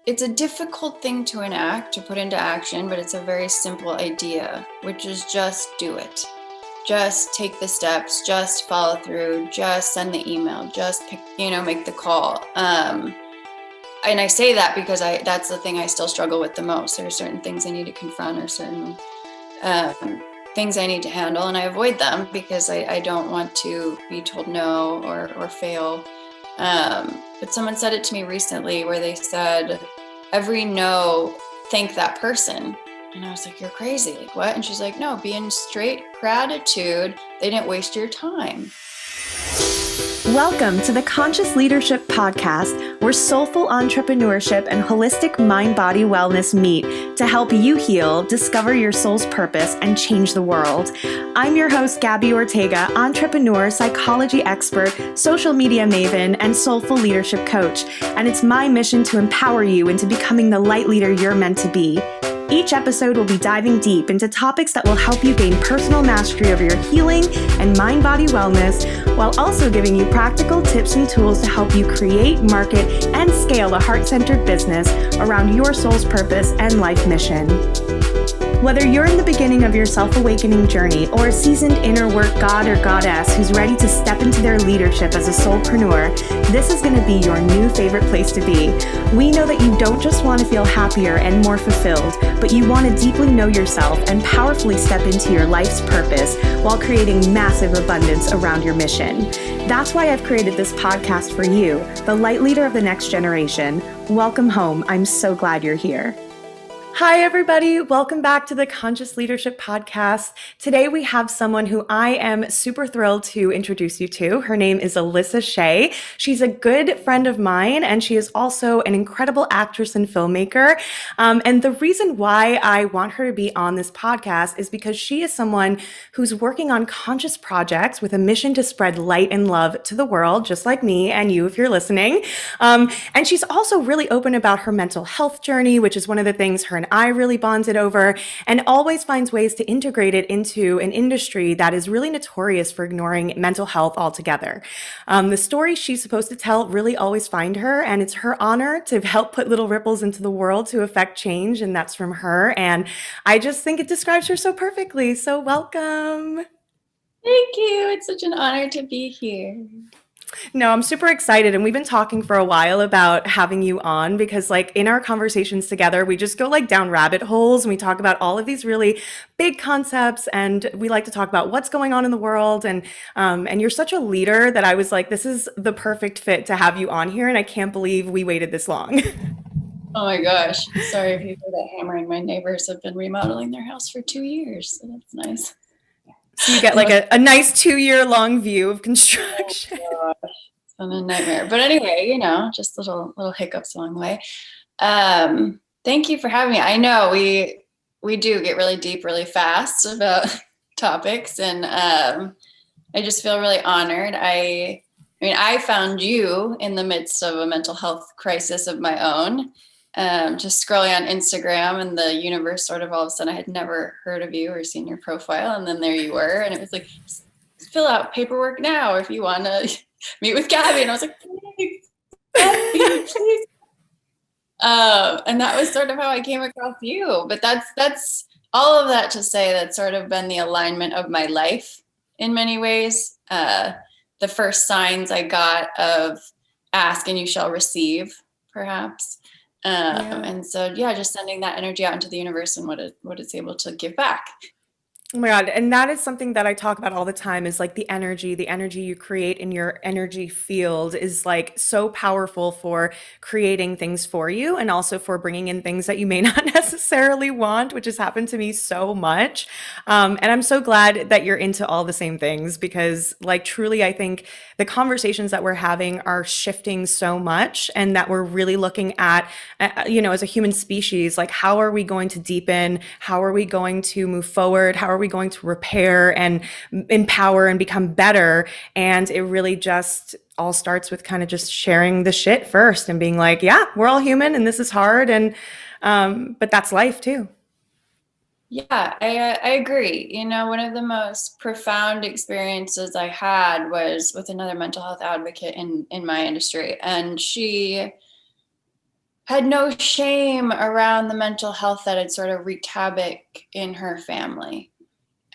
it's a difficult thing to enact, to put into action, but it's a very simple idea, which is just do it. Just take the steps, just follow through, just send the email, just pick, make the call. And I say that because that's the thing I still struggle with the most. There are certain things I need to confront, or certain things I need to handle, and I avoid them because I don't want to be told no or fail. But someone said it to me recently where they said, every no, thank that person. And I was like, you're crazy. Like, what? And she's like, no, be in straight gratitude. They didn't waste your time. Welcome to the Conscious Leadership Podcast, where soulful entrepreneurship and holistic mind-body wellness meet to help you heal, discover your soul's purpose, and change the world. I'm your host, Gabby Ortega, entrepreneur, psychology expert, social media maven, and soulful leadership coach. And it's my mission to empower you into becoming the light leader you're meant to be. Each episode will be diving deep into topics that will help you gain personal mastery over your healing and mind-body wellness, while also giving you practical tips and tools to help you create, market, and scale a heart-centered business around your soul's purpose and life mission. Whether you're in the beginning of your self-awakening journey or a seasoned inner work god or goddess who's ready to step into their leadership as a soulpreneur, this is going to be your new favorite place to be. We know that you don't just want to feel happier and more fulfilled, but you want to deeply know yourself and powerfully step into your life's purpose while creating massive abundance around your mission. That's why I've created this podcast for you, the light leader of the next generation. Welcome home. I'm so glad you're here. Hi, everybody. Welcome back to the Conscious Leadership Podcast. Today, we have someone who I am super thrilled to introduce you to. Her name is Elissa Shay. She's a good friend of mine, and she is also an incredible actress and filmmaker. And the reason why I want her to be on this podcast is because she is someone who's working on conscious projects with a mission to spread light and love to the world, just like me and you if you're listening. And she's also really open about her mental health journey, which is one of the things her and I really bonded over, and always finds ways to integrate it into an industry that is really notorious for ignoring mental health altogether. The story she's supposed to tell really always find her, and it's her honor to help put little ripples into the world to affect change, and that's from her. And I just think it describes her so perfectly. So welcome. Thank you. It's such an honor to be here. No, I'm super excited. And we've been talking for a while about having you on because in our conversations together, we just go down rabbit holes and we talk about all of these really big concepts. And we like to talk about what's going on in the world. And you're such a leader that I was like, this is the perfect fit to have you on here. And I can't believe we waited this long. Oh my gosh. Sorry if you hear that hammering. My neighbors have been remodeling their house for 2 years. So that's nice. So you get a nice 2-year-long view of construction. Oh gosh, it's been a nightmare. But anyway, just little hiccups along the way. Thank you for having me. I know we do get really deep really fast about topics, and I just feel really honored. I found you in the midst of a mental health crisis of my own. Just scrolling on Instagram, and the universe sort of all of a sudden, I had never heard of you or seen your profile. And then there you were. And it was like, fill out paperwork now if you want to meet with Gabby. And I was like, please, Gabby, please. And that was sort of how I came across you. But that's all of that to say that's sort of been the alignment of my life in many ways. The first signs I got of ask and you shall receive, perhaps. And so, just sending that energy out into the universe and what it's able to give back. Oh my God. And that is something that I talk about all the time is the energy you create in your energy field is so powerful for creating things for you and also for bringing in things that you may not necessarily want, which has happened to me so much. And I'm so glad that you're into all the same things because truly, I think the conversations that we're having are shifting so much and that we're really looking at, as a human species, how are we going to deepen? How are we going to move forward? How are we going to repair and empower and become better? And it really just all starts with kind of just sharing the shit first and being like, yeah, we're all human and this is hard. And, but that's life too. Yeah, I agree. One of the most profound experiences I had was with another mental health advocate in my industry. And she had no shame around the mental health that had sort of wreaked havoc in her family.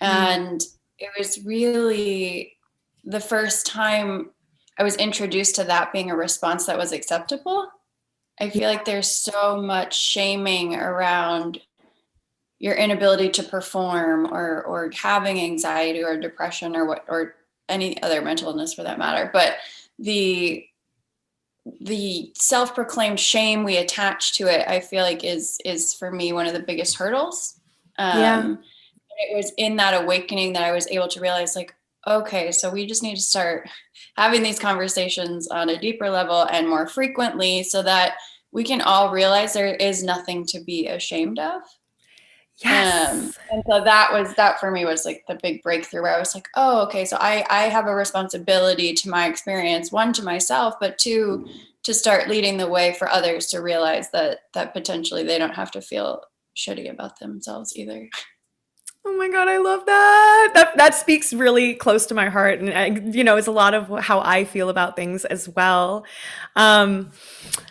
And it was really the first time I was introduced to that being a response that was acceptable. I feel like there's so much shaming around your inability to perform, or having anxiety or depression, or any other mental illness for that matter. But the self-proclaimed shame we attach to it, I feel like is for me one of the biggest hurdles. It was in that awakening that I was able to realize, like, okay, so we just need to start having these conversations on a deeper level and more frequently, so that we can all realize there is nothing to be ashamed of. Yes. And so that for me was like the big breakthrough, where I was like, oh, okay, so I have a responsibility to my experience, one, to myself, but two, to start leading the way for others to realize that potentially they don't have to feel shitty about themselves either. Oh my God, I love that. That speaks really close to my heart, and it's a lot of how I feel about things as well. Oh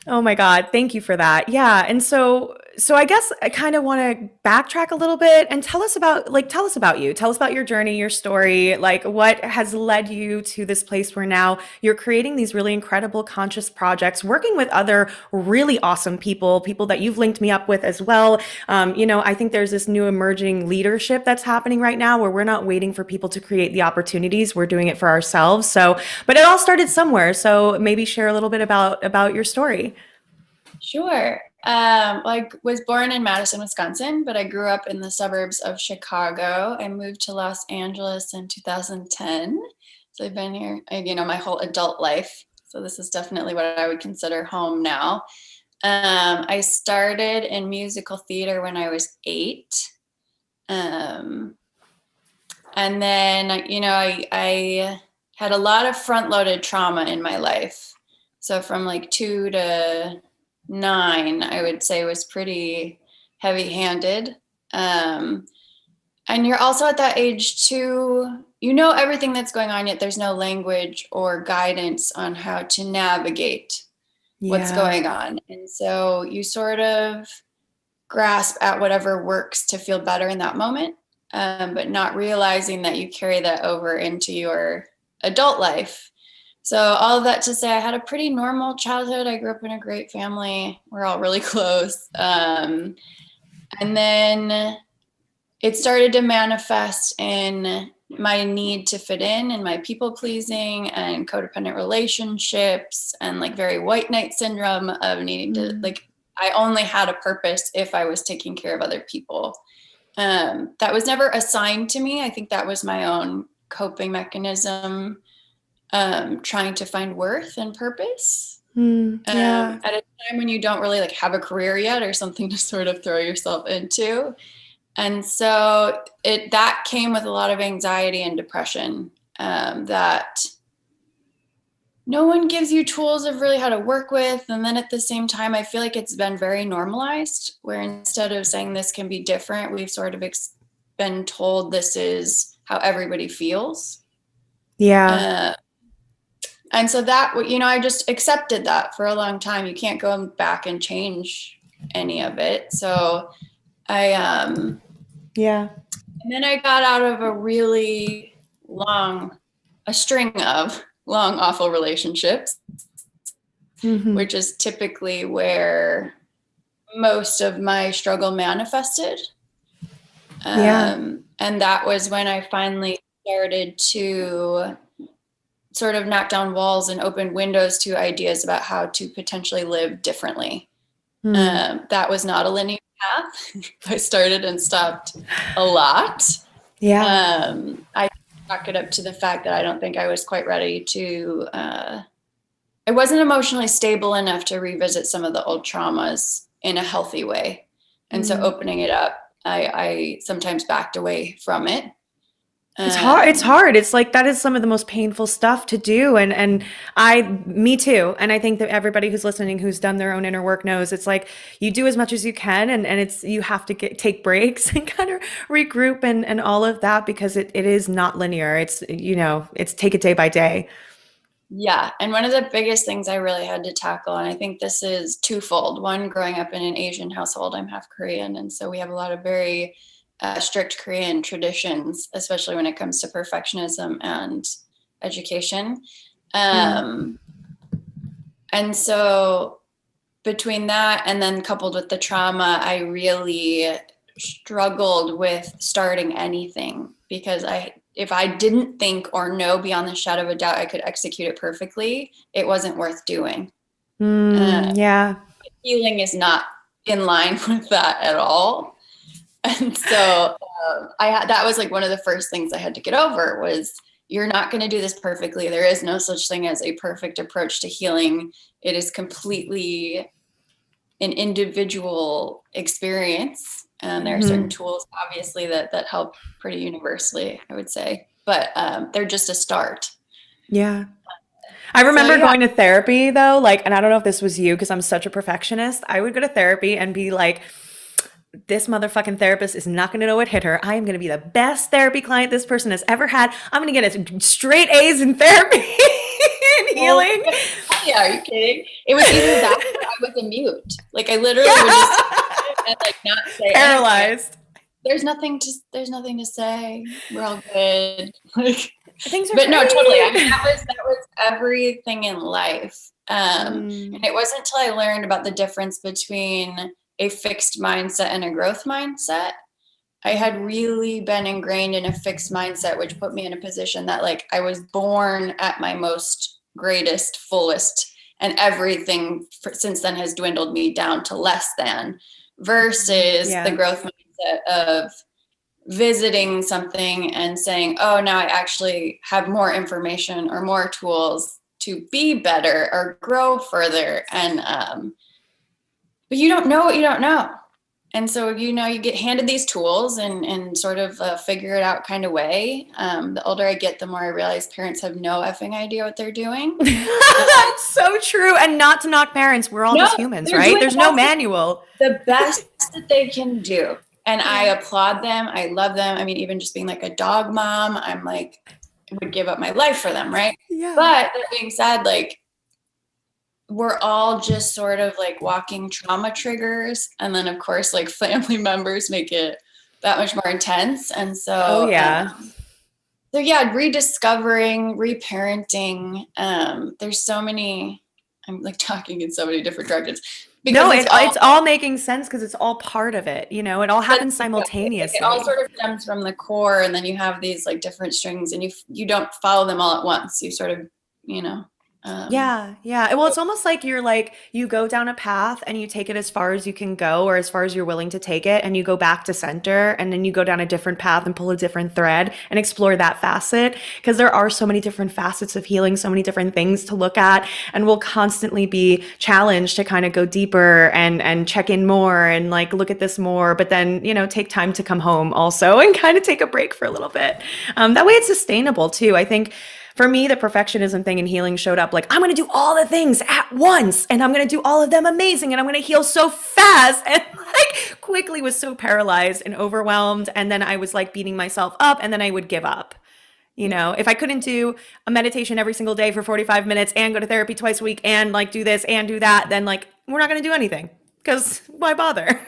my God, thank you for that. Yeah, and so I guess I kind of want to backtrack a little bit and tell us about you. Tell us about your journey, your story, like what has led you to this place where now you're creating these really incredible conscious projects, working with other really awesome people that you've linked me up with as well. I think there's this new emerging leadership that's happening right now where we're not waiting for people to create the opportunities, we're doing it for ourselves. So, but it all started somewhere. So maybe share a little bit about your story. Sure. I was born in Madison, Wisconsin, but I grew up in the suburbs of Chicago. I moved to Los Angeles in 2010. So I've been here, my whole adult life. So this is definitely what I would consider home now. I started in musical theater when I was 8. And then, I had a lot of front-loaded trauma in my life. So from like 2 to 9, I would say, was pretty heavy-handed. And you're also at that age too, everything that's going on, yet there's no language or guidance on how to navigate what's going on. And so you sort of grasp at whatever works to feel better in that moment, but not realizing that you carry that over into your adult life. So all of that to say, I had a pretty normal childhood. I grew up in a great family. We're all really close. And then it started to manifest in my need to fit in and my people pleasing and codependent relationships, and like very white knight syndrome of needing to, like, I only had a purpose if I was taking care of other people. That was never assigned to me. I think that was my own coping mechanism, trying to find worth and purpose. At a time when you don't really like have a career yet or something to sort of throw yourself into. And so that came with a lot of anxiety and depression, that no one gives you tools of really how to work with. And then at the same time, I feel like it's been very normalized, where instead of saying this can be different, we've sort of been told this is how everybody feels. Yeah. And so that, I just accepted that for a long time. You can't go back and change any of it. So and then I got out of a string of long, awful relationships, which is typically where most of my struggle manifested. And that was when I finally started to sort of knock down walls and open windows to ideas about how to potentially live differently. That was not a linear path. I started and stopped a lot. I chalk it up to the fact that I don't think I was quite ready to, I wasn't emotionally stable enough to revisit some of the old traumas in a healthy way. And so opening it up, I sometimes backed away from it. It's hard. It's like, that is some of the most painful stuff to do. And me too. And I think that everybody who's listening, who's done their own inner work, knows it's like, you do as much as you can. And you have to take breaks and kind of regroup and all of that, because it is not linear. It's take it day by day. Yeah. And one of the biggest things I really had to tackle, and I think this is twofold. One, growing up in an Asian household, I'm half Korean. And so we have a lot of very strict Korean traditions, especially when it comes to perfectionism and education. And so between that and then coupled with the trauma, I really struggled with starting anything because if I didn't think or know beyond the shadow of a doubt I could execute it perfectly, it wasn't worth doing. Yeah. Healing is not in line with that at all. And so that was like one of the first things I had to get over was you're not going to do this perfectly. There is no such thing as a perfect approach to healing. It is completely an individual experience. And there are certain tools, obviously, that help pretty universally, I would say. But they're just a start. Yeah. I remember going to therapy though, like, and I don't know if this was you because I'm such a perfectionist. I would go to therapy and be like, this motherfucking therapist is not going to know what hit her. I am going to be the best therapy client this person has ever had. I'm going to get a straight A's in therapy and healing. Yeah, are you kidding? It was either that or I was a mute. Like I literally would just and like not say paralyzed. Anything. There's nothing to say. We're all good. Like things are but great. No, totally. I mean, that was everything in life. And it wasn't until I learned about the difference between a fixed mindset and a growth mindset. I had really been ingrained in a fixed mindset, which put me in a position that like I was born at my most greatest, fullest, and everything since then has dwindled me down to less than, versus the growth mindset of visiting something and saying, oh, now I actually have more information or more tools to be better or grow further. And but you don't know what you don't know. And so, you get handed these tools and sort of figure it out kind of way. The older I get, the more I realize parents have no effing idea what they're doing. It's so true. And not to knock parents, we're all just humans, right? There's no manual. The best that they can do. And I applaud them. I love them. I mean, even just being like a dog mom, I'm like, I would give up my life for them, right? Yeah. But that being said, like, we're all just sort of like walking trauma triggers. And then, of course, like family members make it that much more intense. And so, rediscovering, reparenting. There's so many, I'm like talking in so many different directions. No, it's all making sense because it's all part of it. It all happens simultaneously. It all sort of stems from the core, and then you have these like different strings, and you don't follow them all at once. You sort of, Yeah. Well, it's almost like you go down a path and you take it as far as you can go or as far as you're willing to take it, and you go back to center, and then you go down a different path and pull a different thread and explore that facet, because there are so many different facets of healing, so many different things to look at, and we'll constantly be challenged to kind of go deeper and check in more and like look at this more, but then, take time to come home also and kind of take a break for a little bit. That way it's sustainable too. I think for me, the perfectionism thing in healing showed up like, I'm going to do all the things at once and I'm going to do all of them amazing and I'm going to heal so fast, and like quickly was so paralyzed and overwhelmed. And then I was like beating myself up, and then I would give up. If I couldn't do a meditation every single day for 45 minutes and go to therapy twice a week and like do this and do that, then like we're not going to do anything, because why bother?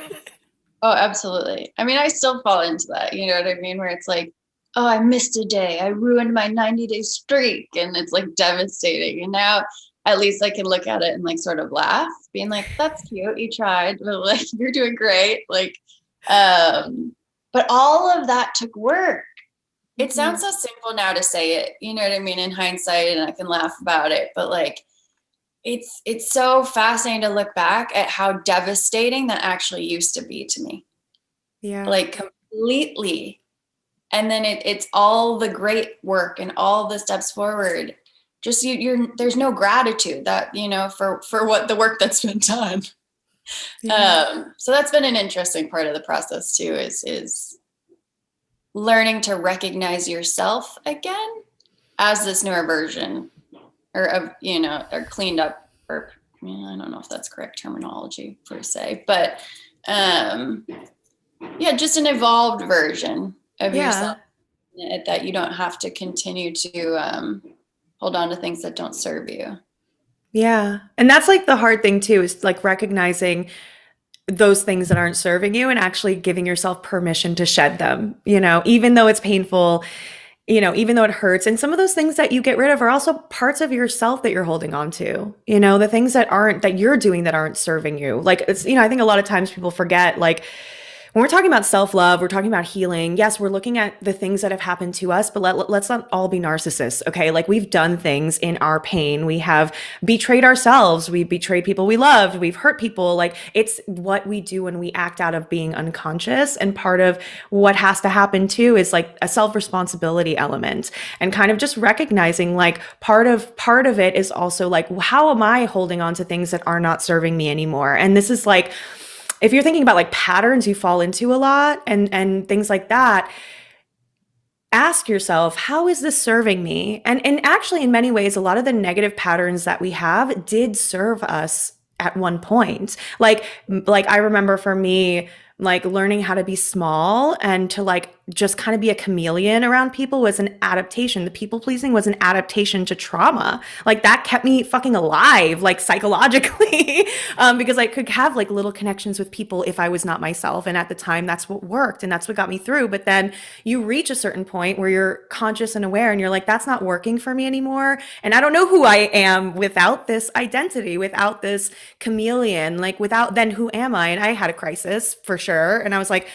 Oh, absolutely. I mean, I still fall into that, you know what I mean? Where it's like, oh, I missed a day. I ruined my 90-day streak. And it's like devastating. And now at least I can look at it and like sort of laugh, being like, that's cute. You tried, but like, you're doing great. Like, but all of that took work. It sounds so simple now to say it, you know what I mean, in hindsight, and I can laugh about it, but like, it's so fascinating to look back at how devastating that actually used to be to me. Yeah. Like completely. And then it's all the great work and all the steps forward. Just there's no gratitude that, for what the work that's been done. Yeah. So that's been an interesting part of the process too, is learning to recognize yourself again as this newer version or cleaned up, or I don't know if that's correct terminology per se, but just an evolved version of yourself, that you don't have to continue to hold on to things that don't serve you. Yeah. And that's like the hard thing too, is like recognizing those things that aren't serving you and actually giving yourself permission to shed them, even though it's painful, even though it hurts. And some of those things that you get rid of are also parts of yourself that you're holding on to, the things that you're doing that aren't serving you. Like it's, I think a lot of times people forget, like, when we're talking about self-love, we're talking about healing. Yes, we're looking at the things that have happened to us, but let's not all be narcissists, okay? Like we've done things in our pain. We have betrayed ourselves. We've betrayed people we loved. We've hurt people. Like it's what we do when we act out of being unconscious. And part of what has to happen too is like a self-responsibility element and kind of just recognizing like part of it is also like, how am I holding on to things that are not serving me anymore? And this is like, if you're thinking about like patterns you fall into a lot and things like that, ask yourself, how is this serving me? And actually, in many ways, a lot of the negative patterns that we have did serve us at one point. Like I remember for me, like learning how to be small and to like just kind of be a chameleon around people was an adaptation. The people pleasing was an adaptation to trauma. Like that kept me fucking alive, like psychologically, because I could have like little connections with people if I was not myself. And at the time, that's what worked and that's what got me through. But then you reach a certain point where you're conscious and aware and you're like, that's not working for me anymore. And I don't know who I am without this identity, without this chameleon, like without then who am I? And I had a crisis for sure. And I was like,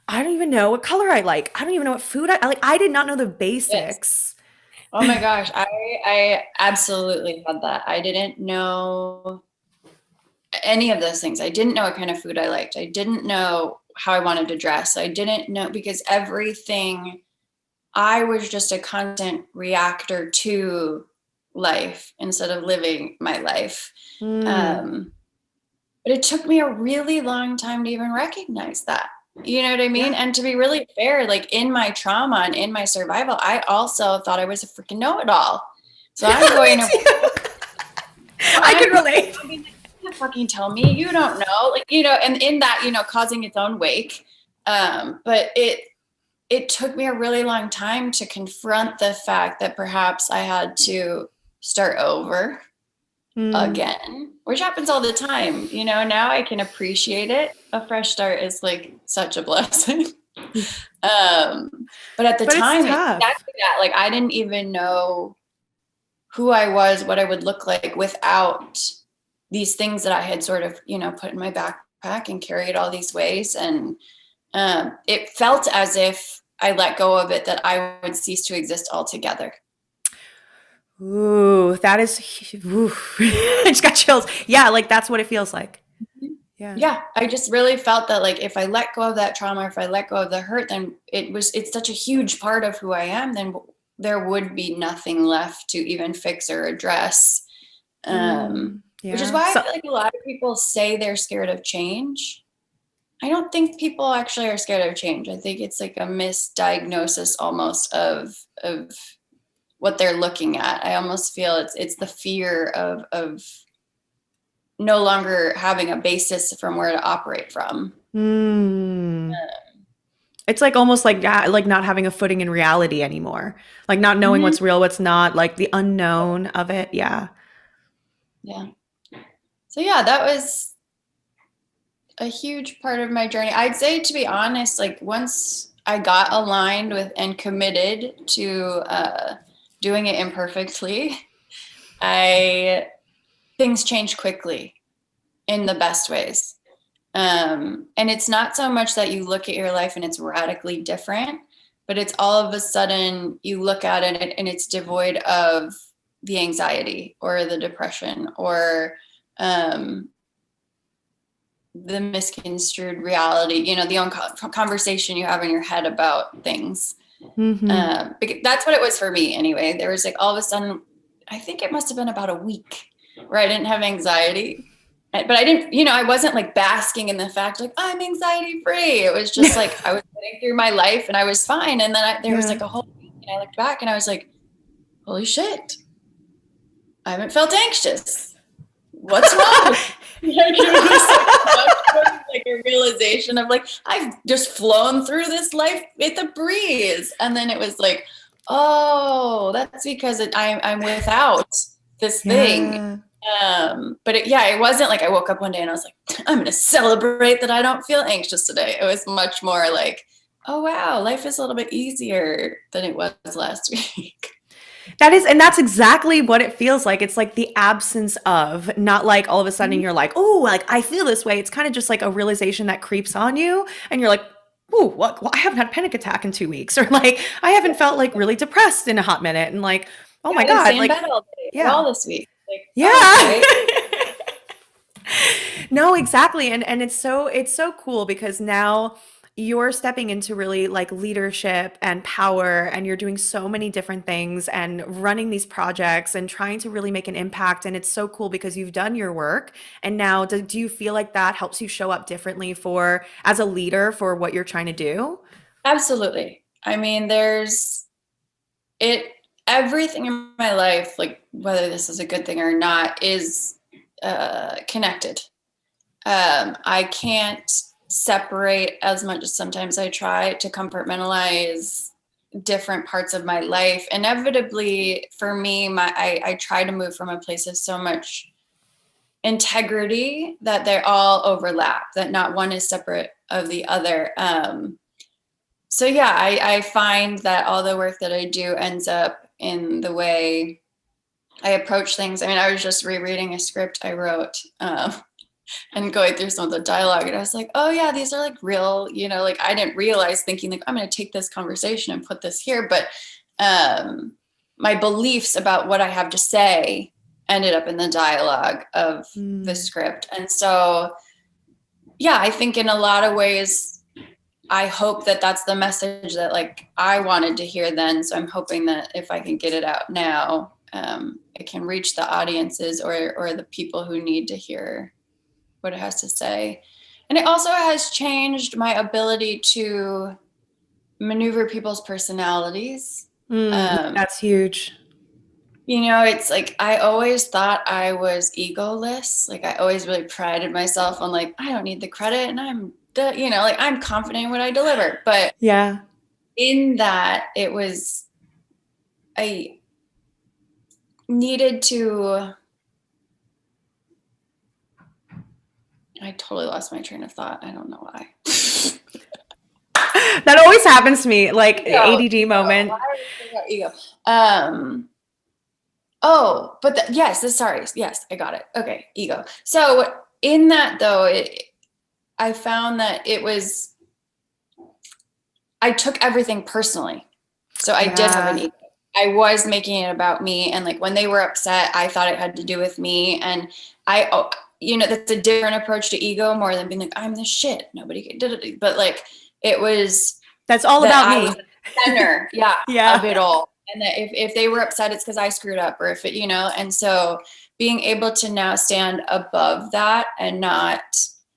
I don't even know what color I like. I don't even know what food I like. I did not know the basics. Yes. Oh my gosh. I absolutely had that. I didn't know any of those things. I didn't know what kind of food I liked. I didn't know how I wanted to dress. I didn't know because everything, I was just a constant reactor to life instead of living my life. But it took me a really long time to even recognize that. You know what I mean? Yeah. And to be really fair, like in my trauma and in my survival, I also thought I was a freaking know-it-all. So I'm going to... I can relate. You can't fucking tell me. You don't know. Like, and in that, causing its own wake. But it took me a really long time to confront the fact that perhaps I had to start over again, which happens all the time. Now I can appreciate it. A fresh start is like such a blessing. But at the time, exactly that. Like I didn't even know who I was, what I would look like without these things that I had sort of, put in my backpack and carried all these ways. And it felt as if I let go of it, that I would cease to exist altogether. Ooh, that is, I just got chills. Yeah, like that's what it feels like. Yeah. I just really felt that like if I let go of that trauma, if I let go of the hurt, then it's such a huge part of who I am, then there would be nothing left to even fix or address. Which is why I feel like a lot of people say they're scared of change. I don't think people actually are scared of change. I think it's like a misdiagnosis almost of what they're looking at. I almost feel it's the fear of no longer having a basis from where to operate from. It's like almost like not having a footing in reality anymore, like not knowing what's real, what's not, like the unknown of it. Yeah. So that was a huge part of my journey. I'd say, to be honest, like once I got aligned with and committed to doing it imperfectly, things changed quickly in the best ways. And it's not so much that you look at your life and it's radically different, but it's all of a sudden you look at it and it's devoid of the anxiety or the depression or the misconstrued reality, the own conversation you have in your head about things. Because that's what it was for me anyway. There was like all of a sudden, I think it must have been about a week where I didn't have anxiety, but I didn't, I wasn't like basking in the fact like I'm anxiety free. It was just like I was getting through my life and I was fine. And then there was like a whole week and I looked back and I was like, holy shit, I haven't felt anxious. What's wrong? It was like a realization of like, I've just flown through this life with a breeze. And then it was like, oh, that's because I'm without this thing. Yeah. But it wasn't like I woke up one day and I was like, I'm going to celebrate that I don't feel anxious today. It was much more like, oh, wow, life is a little bit easier than it was last week. And that's exactly what it feels like. It's like the absence of, not like all of a sudden you're like, oh, like I feel this way. It's kind of just like a realization that creeps on you. And you're like, oh, what? Well, I haven't had a panic attack in 2 weeks. Or like, I haven't felt like really depressed in a hot minute. And like, oh Yeah, my I didn't God, stay in like, bed all day at yeah. all this week. Like, oh, Yeah. okay. No, exactly. And it's so cool because now you're stepping into really like leadership and power, and you're doing so many different things and running these projects and trying to really make an impact. And it's so cool because you've done your work, and now do you feel like that helps you show up differently for as a leader for what you're trying to do? Absolutely. I mean, it, everything in my life, like whether this is a good thing or not, is connected. I can't separate as much as sometimes I try to compartmentalize different parts of my life. Inevitably, for me, I try to move from a place of so much integrity that they all overlap, that not one is separate of the other. So yeah, I find that all the work that I do ends up in the way I approach things. I mean, I was just rereading a script I wrote, and going through some of the dialogue, and I was like, oh yeah, these are like real, like I didn't realize, thinking like I'm going to take this conversation and put this here, but my beliefs about what I have to say ended up in the dialogue of the script. And so yeah, I think in a lot of ways I hope that that's the message that like I wanted to hear then. So I'm hoping that if I can get it out now, it can reach the audiences or the people who need to hear what it has to say. And it also has changed my ability to maneuver people's personalities. That's huge. It's like I always thought I was egoless. Like I always really prided myself on like, I don't need the credit and like I'm confident in what I deliver. But Yeah. in that, I needed to, I totally lost my train of thought. I don't know why. That always happens to me, like ADD moment. Why are we talking about ego? Oh, but sorry. Yes, I got it. Okay, ego. So in that though, I found that I took everything personally. So I did have an ego. I was making it about me. And like when they were upset, I thought it had to do with me. And that's a different approach to ego, more than being like, I'm the shit. Nobody did it. But like, That's all that about I me. was the center, Yeah. of it all. And that if they were upset, it's because I screwed up, or if it, and so being able to now stand above that and not,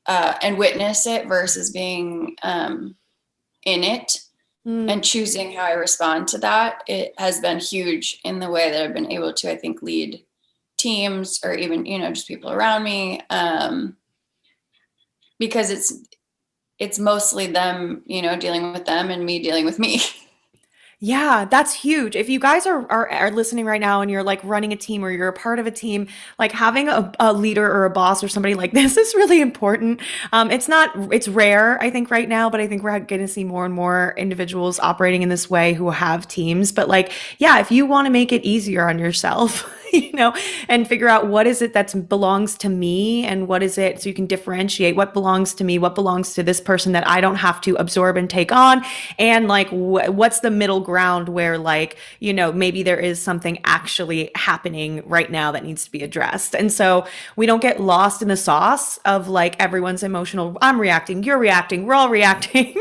and witness it versus being in it and choosing how I respond to that, it has been huge in the way that I've been able to, I think, lead teams or even, just people around me. Because it's mostly them, dealing with them and me dealing with me. Yeah, that's huge. If you guys are listening right now and you're like running a team or you're a part of a team, like having a leader or a boss or somebody like this is really important. It's rare, I think, right now, but I think we're going to see more and more individuals operating in this way who have teams. But like, yeah, if you want to make it easier on yourself, and figure out what is it that belongs to me and what is it, so you can differentiate what belongs to me, what belongs to this person that I don't have to absorb and take on. And like, what's the middle ground where like, maybe there is something actually happening right now that needs to be addressed. And so we don't get lost in the sauce of like everyone's emotional, I'm reacting, you're reacting, we're all reacting,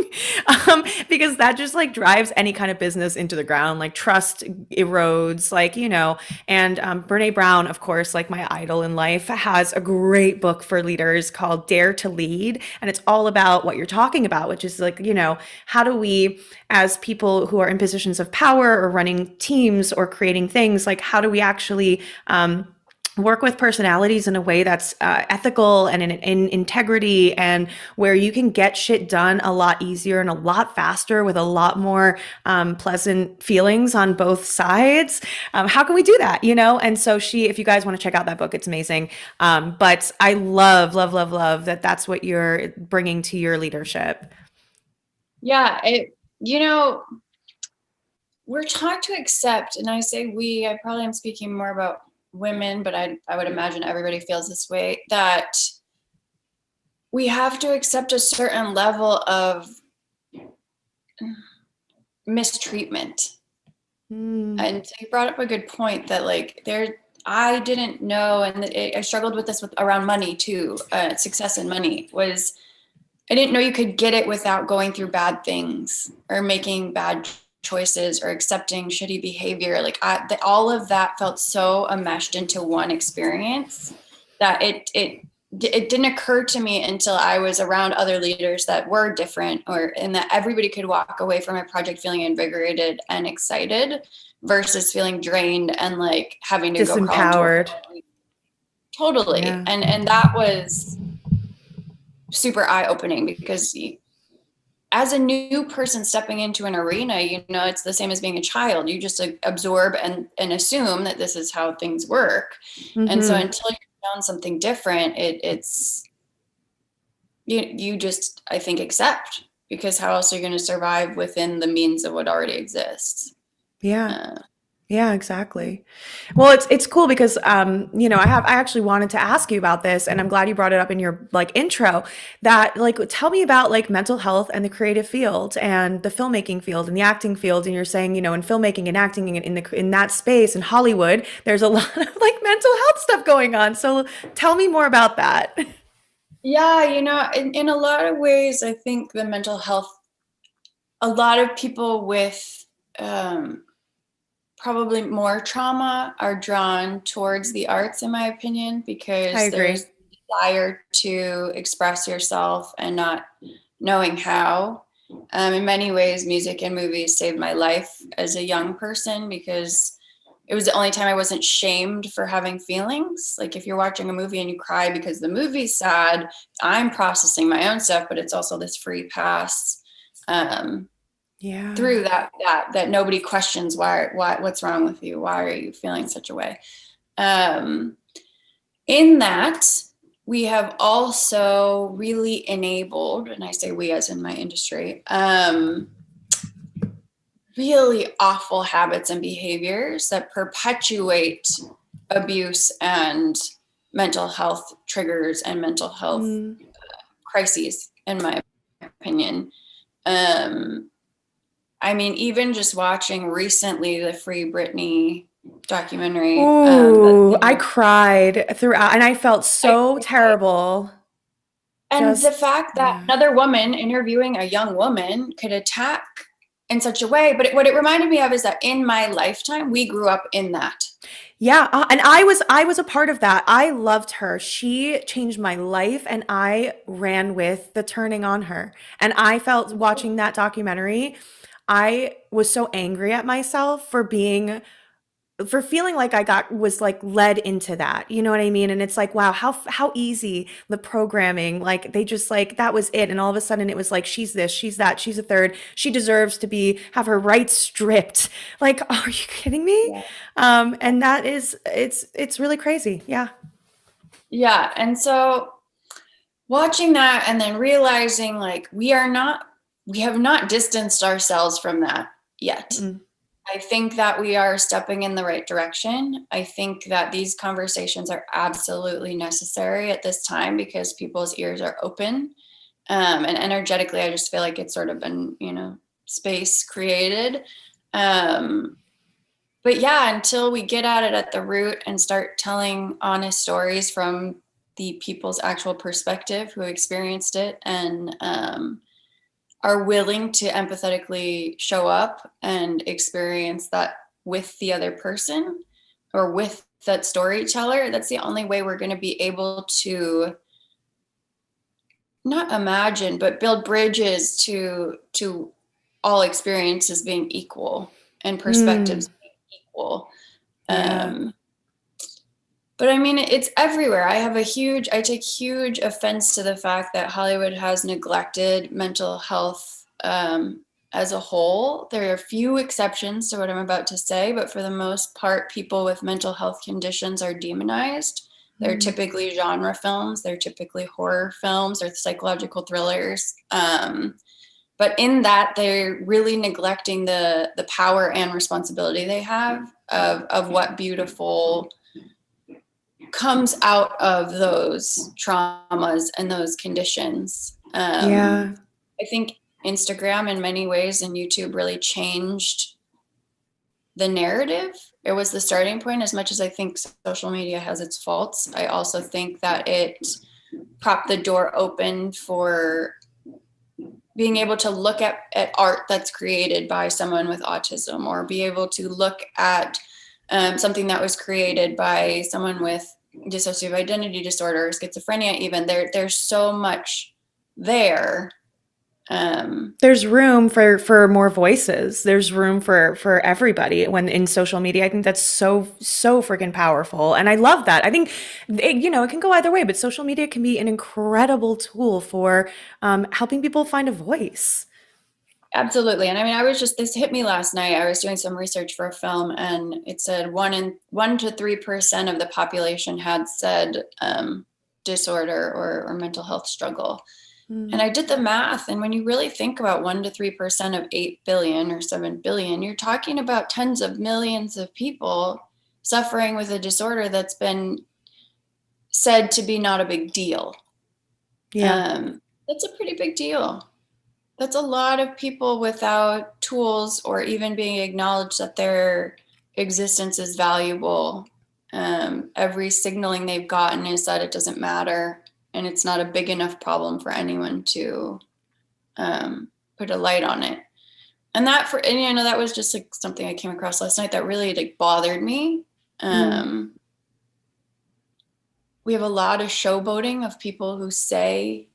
because that just like drives any kind of business into the ground. Like trust erodes, like, and Brene Brown, of course, like my idol in life, has a great book for leaders called Dare to Lead. And it's all about what you're talking about, which is like, how do we, as people who are in positions of power or running teams or creating things, like how do we actually work with personalities in a way that's ethical and in integrity, and where you can get shit done a lot easier and a lot faster with a lot more pleasant feelings on both sides. How can we do that? And so if you guys want to check out that book, it's amazing. But I love, love, love, love that that's what you're bringing to your leadership. Yeah, we're taught to accept, and I say we, I probably am speaking more about women, but I would imagine everybody feels this way, that we have to accept a certain level of mistreatment. And so you brought up a good point that I didn't know, and I struggled with this around money too. Success and money was, I didn't know you could get it without going through bad things or making bad choices or accepting shitty behavior. All of that felt so enmeshed into one experience that it didn't occur to me until I was around other leaders that were different, and that everybody could walk away from a project feeling invigorated and excited versus feeling drained and having to go crawl into a hole. Totally. Yeah. And that was super eye-opening, because as a new person stepping into an arena, it's the same as being a child. You just absorb and assume that this is how things work. And so until you're shown something different, it's you just, I think, accept, because how else are you going to survive within the means of what already exists? Yeah, exactly. Well, it's cool because I actually wanted to ask you about this, and I'm glad you brought it up in your intro, that tell me about mental health and the creative field and the filmmaking field and the acting field. And you're saying, in filmmaking and acting in that space in Hollywood, there's a lot of mental health stuff going on. So tell me more about that. Yeah, in a lot of ways, I think the mental health, a lot of people with probably more trauma are drawn towards the arts, in my opinion, because there's desire to express yourself and not knowing how. In many ways, music and movies saved my life as a young person, because it was the only time I wasn't shamed for having feelings. If you're watching a movie and you cry because the movie's sad, I'm processing my own stuff, but it's also this free pass through that nobody questions what's wrong with you, why are you feeling such a way. In that, we have also really enabled, and I say we as in my industry, really awful habits and behaviors that perpetuate abuse and mental health triggers and mental health crises, in my opinion. Even just watching recently the Free Britney documentary. I cried throughout, and I felt so terrible. And the fact that another woman interviewing a young woman could attack in such a way. But what it reminded me of is that in my lifetime, we grew up in that. Yeah. And I was a part of that. I loved her. She changed my life, and I ran with the turning on her. And I felt, watching that documentary, I was so angry at myself for feeling like I was led into that. You know what I mean? And it's wow, how easy the programming, they just that was it. And all of a sudden it was she's this, she's that, she's a third, she deserves to have her rights stripped. Are you kidding me? Yeah. And that is, it's really crazy. Yeah. Yeah. And so watching that and then realizing we have not distanced ourselves from that yet. I think that we are stepping in the right direction. I think that these conversations are absolutely necessary at this time, because people's ears are open. And energetically, I just feel it's sort of been, space created. But yeah, until we get at it at the root and start telling honest stories from the people's actual perspective who experienced it, and are willing to empathetically show up and experience that with the other person or with that storyteller, that's the only way we're going to be able to not imagine, but build bridges to all experiences being equal and perspectives being equal. Yeah. But I mean, it's everywhere. I take huge offense to the fact that Hollywood has neglected mental health as a whole. There are a few exceptions to what I'm about to say, but for the most part, people with mental health conditions are demonized. They're typically genre films. They're typically horror films or psychological thrillers. But in that, they're really neglecting the power and responsibility they have of what beautiful comes out of those traumas and those conditions. I think Instagram in many ways and YouTube really changed the narrative. It was the starting point. As much as I think social media has its faults, I also think that it propped the door open for being able to look at art that's created by someone with autism, or be able to look at something that was created by someone with dissociative identity disorder, schizophrenia even. There's so much there. There's room for more voices. There's room for everybody when in social media. I think that's so freaking powerful. And I love that. I think, it can go either way, but social media can be an incredible tool for helping people find a voice. Absolutely. And I mean, this hit me last night. I was doing some research for a film, and it said 1% to 3% of the population had said disorder or mental health struggle. And I did the math. And when you really think about 1% to 3% of 8 billion or 7 billion, you're talking about tens of millions of people suffering with a disorder that's been said to be not a big deal. Yeah. That's a pretty big deal. That's a lot of people without tools or even being acknowledged that their existence is valuable. Every signaling they've gotten is that it doesn't matter, and it's not a big enough problem for anyone to put a light on it. And that was just like something I came across last night that really like bothered me. We have a lot of showboating of people who say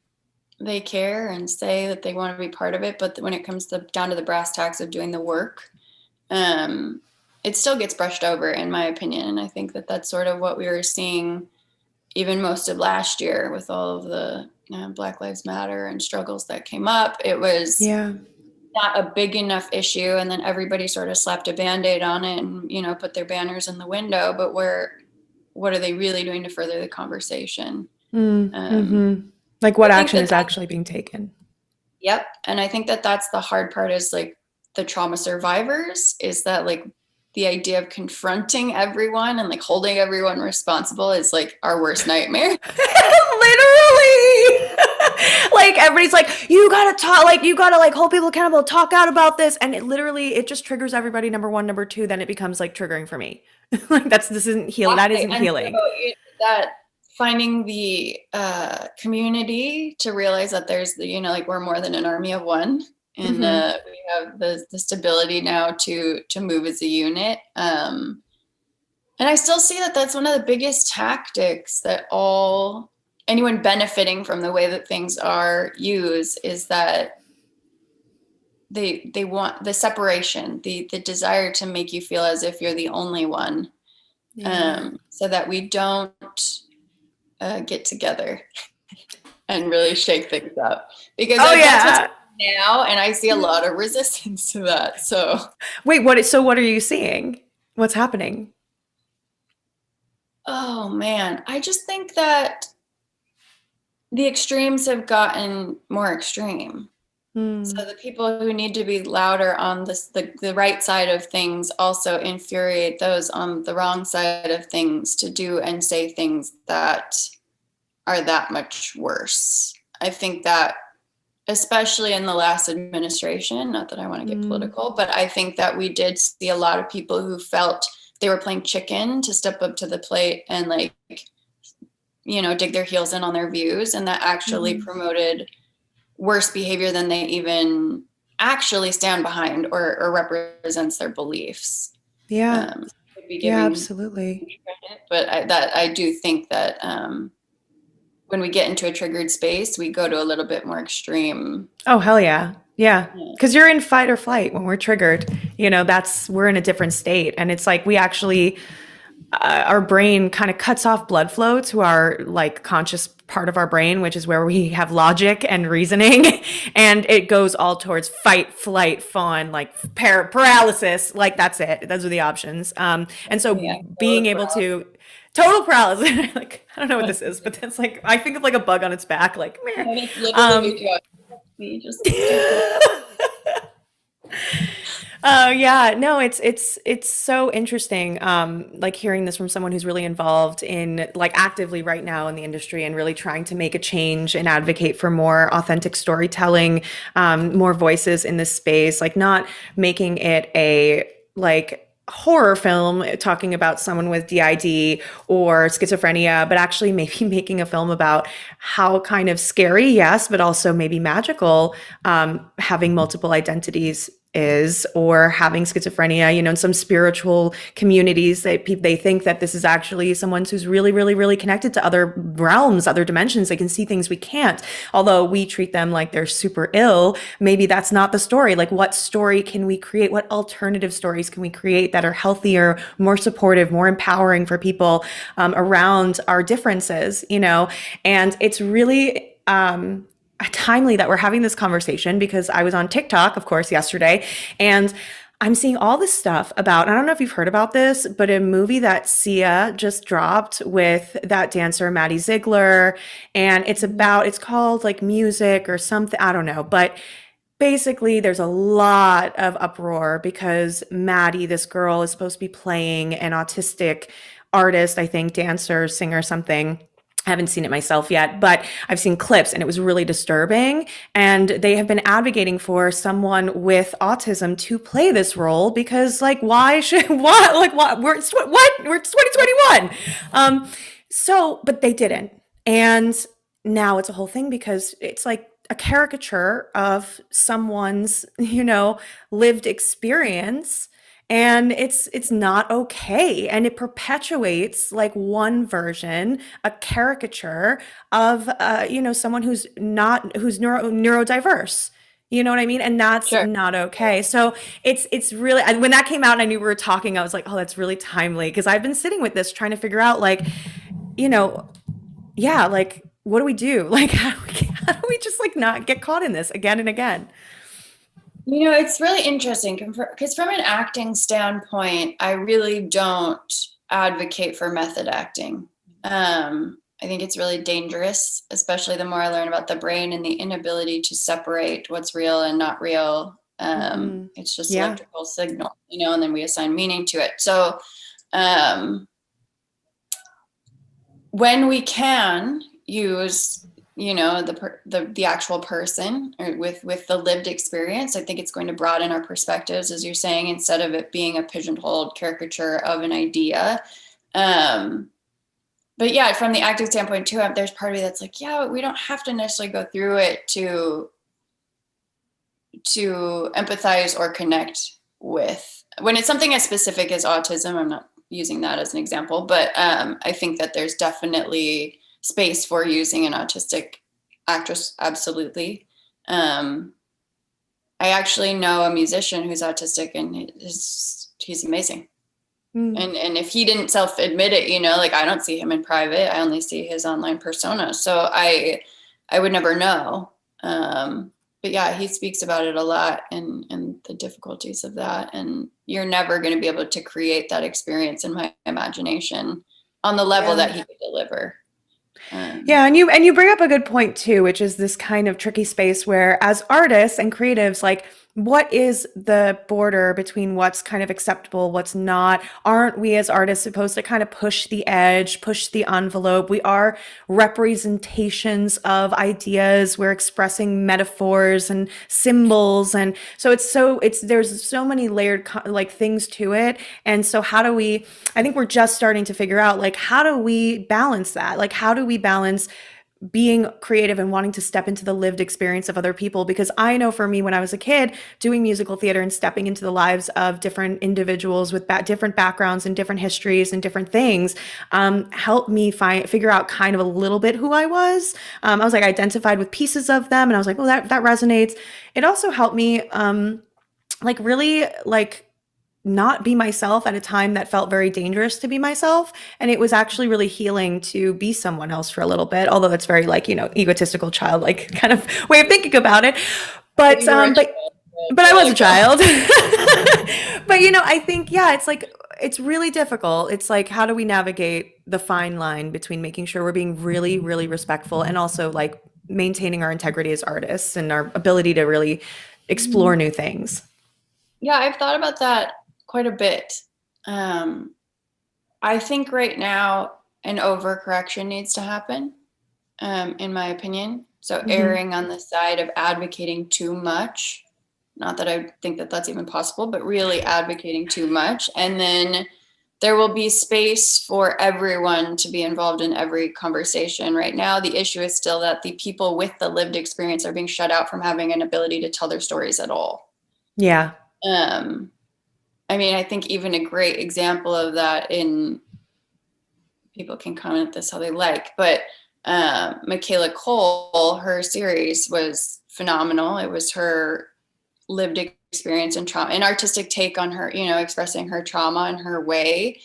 they care and say that they want to be part of it, but when it comes down to the brass tacks of doing the work, it still gets brushed over, in my opinion. And I think that that's sort of what we were seeing even most of last year with all of the Black Lives Matter and struggles that came up. It was not a big enough issue, and then everybody sort of slapped a Band-Aid on it and put their banners in the window. But what are they really doing to further the conversation? Like what action is actually being taken? Yep. And I think that that's the hard part, is like the trauma survivors, is that like the idea of confronting everyone and like holding everyone responsible is like our worst nightmare. Literally. Like everybody's like, you gotta talk, like you gotta like hold people accountable, talk out about this. And it just triggers everybody. Number one. Number two, then it becomes like triggering for me. Like this isn't healing. That isn't healing. So that finding the community to realize that there's like we're more than an army of one, and we have the stability now to move as a unit. And I still see that that's one of the biggest tactics that anyone benefiting from the way that things are use, is that they want the separation, the desire to make you feel as if you're the only one, so that we don't get together and really shake things up, because that's what's now, and I see a lot of resistance to that. So wait, what are you seeing? What's happening? Oh man, I just think that the extremes have gotten more extreme. So the people who need to be louder on the right side of things also infuriate those on the wrong side of things to do and say things that are that much worse. I think that, especially in the last administration, not that I want to get political, but I think that we did see a lot of people who felt they were playing chicken to step up to the plate and like, dig their heels in on their views, and that actually promoted worse behavior than they even actually stand behind or represents their beliefs. Yeah. Absolutely. Credit, but I do think that when we get into a triggered space, we go to a little bit more extreme. Oh, hell yeah. Yeah. Because you're in fight or flight when we're triggered. We're in a different state. And it's like we actually our brain kind of cuts off blood flow to our like conscious part of our brain, which is where we have logic and reasoning, and it goes all towards fight, flight, fawn, like paralysis. Like that's it. Those are the options. And so Yeah. being able to total paralysis, like I don't know what this is, but that's like I think of like a bug on its back, like meh. And it's literally you just do Yeah, no, it's so interesting. Like hearing this from someone who's really involved in like actively right now in the industry and really trying to make a change and advocate for more authentic storytelling, more voices in this space, like not making it a like horror film talking about someone with DID or schizophrenia, but actually maybe making a film about how kind of scary, yes, but also maybe magical, having multiple identities is, or having schizophrenia, you know, in some spiritual communities, they think that this is actually someone who's really, really, really connected to other realms, other dimensions. They can see things we can't. Although we treat them like they're super ill, maybe that's not the story. Like, what story can we create? What alternative stories can we create that are healthier, more supportive, more empowering for people around our differences, you know? And it's really, timely that we're having this conversation because I was on TikTok, of course, yesterday, and I'm seeing all this stuff about, I don't know if you've heard about this, but a movie that Sia just dropped with that dancer, Maddie Ziegler, and it's called like Music or something, I don't know, but basically there's a lot of uproar because Maddie, this girl, is supposed to be playing an autistic artist, I think, dancer, singer, something. I haven't seen it myself yet, but I've seen clips and it was really disturbing. And they have been advocating for someone with autism to play this role because, like, why should what? Like, what? We're 2021. But they didn't, and now it's a whole thing because it's like a caricature of someone's, you know, lived experience, and it's not okay, and it perpetuates like one version, a caricature of you know, someone who's neurodiverse, you know what I mean, and that's Sure. not okay. So it's really, and when that came out and I knew we were talking, I was like, oh, that's really timely because I've been sitting with this trying to figure out, like, you know, yeah, like what do we do? Like how do we just like not get caught in this again and again? You know, it's really interesting because from an acting standpoint, I really don't advocate for method acting. I think it's really dangerous, especially the more I learn about the brain and the inability to separate what's real and not real. It's just Yeah. electrical signal, you know, and then we assign meaning to it. So when we can use, you know, the actual person or with the lived experience, I think it's going to broaden our perspectives, as you're saying, instead of it being a pigeonholed caricature of an idea. But yeah, from the acting standpoint too, there's part of me that's like, yeah, we don't have to necessarily go through it to empathize or connect with. When it's something as specific as autism, I'm not using that as an example, but I think that there's definitely space for using an autistic actress. Absolutely. I actually know a musician who's autistic, and he's amazing. And if he didn't self-admit it, you know, like I don't see him in private, I only see his online persona, so I would never know. But yeah, he speaks about it a lot, and the difficulties of that, and you're never going to be able to create that experience in my imagination on the level that he could deliver. Yeah, and you bring up a good point too, which is this kind of tricky space where as artists and creatives, like what is the border between what's kind of acceptable, what's not? Aren't we as artists supposed to kind of push the edge, push the envelope? We are representations of ideas. We're expressing metaphors and symbols, and so there's so many layered like things to it. And so how do we? I think we're just starting to figure out, like, how do we balance that? Like, how do we balance being creative and wanting to step into the lived experience of other people? Because I know for me, when I was a kid, doing musical theater and stepping into the lives of different individuals with different backgrounds and different histories and different things, helped me figure out kind of a little bit who I was. I was like identified with pieces of them, and I was like, oh, that resonates. It also helped me, like really like not be myself at a time that felt very dangerous to be myself. And it was actually really healing to be someone else for a little bit, although it's very like, egotistical childlike kind of way of thinking about it. But You were a but I was a like, child. But I think, yeah, it's like, it's really difficult. It's like, how do we navigate the fine line between making sure we're being really, really respectful and also like maintaining our integrity as artists and our ability to really explore new things? Yeah, I've thought about that quite a bit. I think right now an overcorrection needs to happen, in my opinion. So erring on the side of advocating too much. Not that I think that that's even possible, but really advocating too much. And then there will be space for everyone to be involved in every conversation. Right now, the issue is still that the people with the lived experience are being shut out from having an ability to tell their stories at all. Yeah. I mean, I think even a great example of that, in people can comment this how they like, but Michaela Cole, her series was phenomenal. It was her lived experience and trauma, an artistic take on her, expressing her trauma in her way.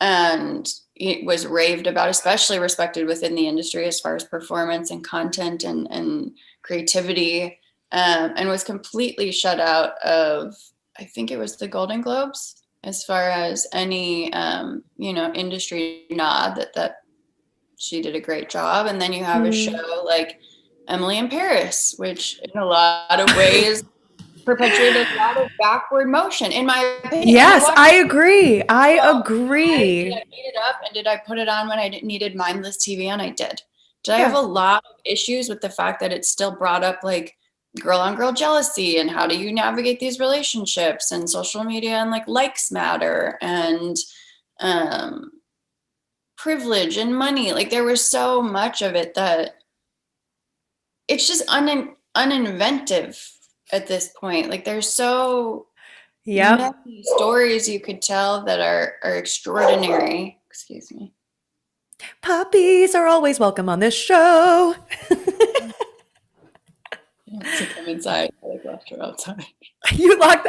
And it was raved about, especially respected within the industry as far as performance and content and creativity, and was completely shut out of, I think it was the Golden Globes, as far as any, industry nod that she did a great job. And then you have a show like Emily in Paris, which in a lot of ways perpetuated a lot of backward motion, in my opinion. Yes, I agree. Did I beat it up and did I put it on when I needed mindless TV on? I did. Did I have a lot of issues with the fact that it still brought up like girl on girl jealousy and how do you navigate these relationships and social media and like likes matter and privilege and money? Like there was so much of it that it's just uninventive at this point. Like there's so many stories you could tell that are extraordinary. Excuse me. Puppies are always welcome on this show. To come inside. I left her outside.